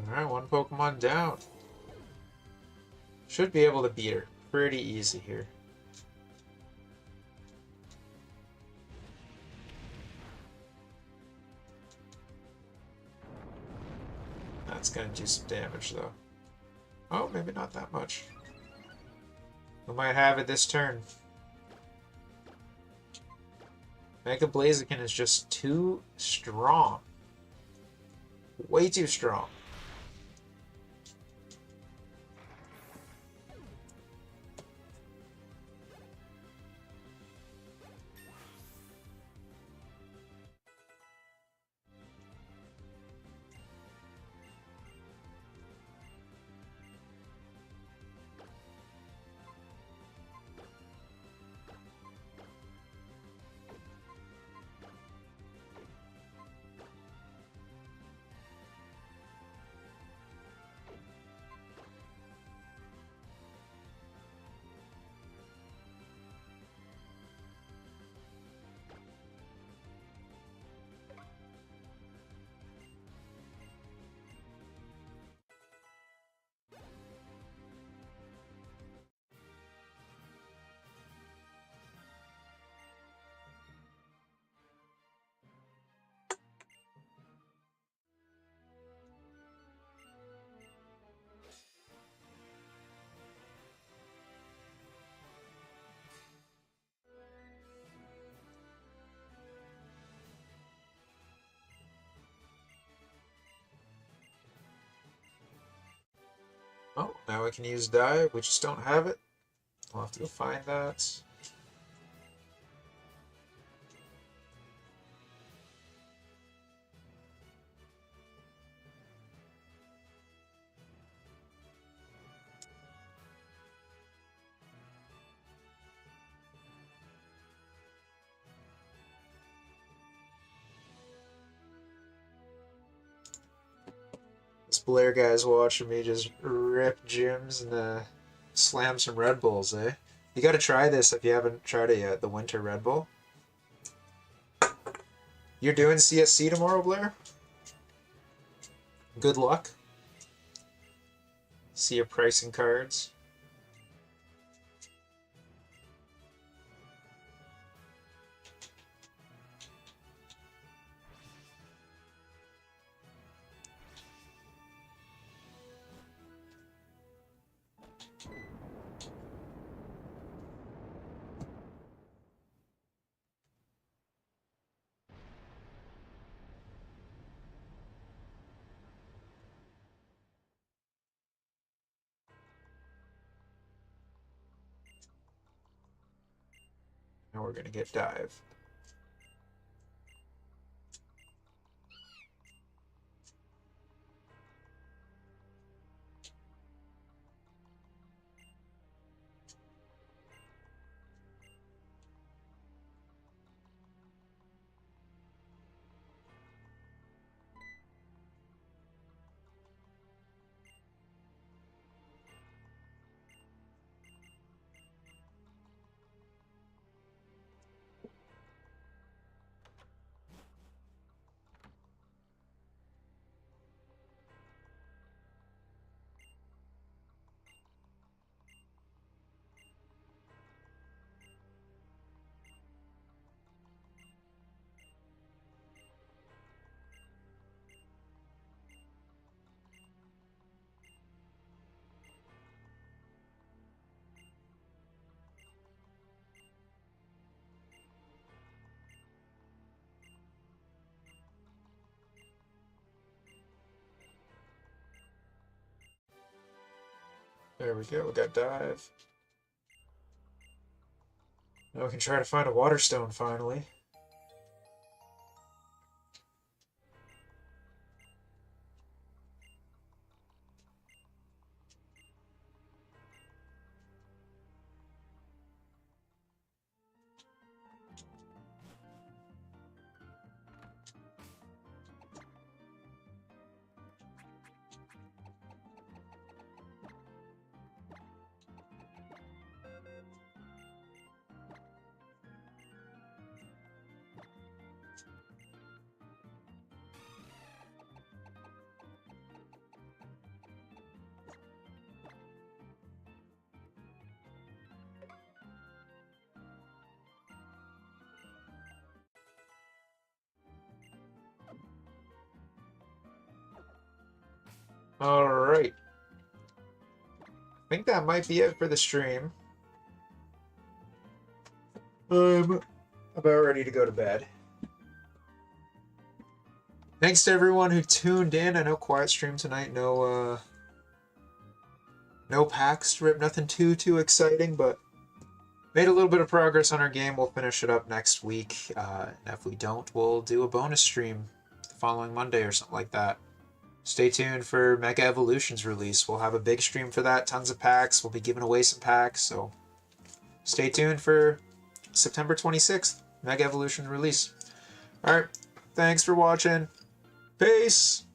Alright, one Pokemon down. Should be able to beat her. pretty easy here. That's gonna do some damage though. Oh, maybe not that much. We might have it this turn. Mega Blaziken is just too strong. Way too strong. Oh, now we can use dive. We just don't have it. We'll have to go find that. This Blair guy's watching me just rip gyms and slam some Red Bulls, eh? You gotta try this if you haven't tried it yet, the Winter Red Bull. You're doing CSC tomorrow, Blair? Good luck. See your pricing cards. Now we're gonna get dive. There we go, we got dive. Now we can try to find a water stone finally. Alright. I think that might be it for the stream. I'm about ready to go to bed. Thanks to everyone who tuned in. I know quiet stream tonight. No pack strip. Nothing too exciting, but made a little bit of progress on our game. We'll finish it up next week. And if we don't, we'll do a bonus stream the following Monday or something like that. Stay tuned for Mega Evolution's release. We'll have a big stream for that. Tons of packs. We'll be giving away some packs. So stay tuned for September 26th, Mega Evolution release. Alright, thanks for watching. Peace!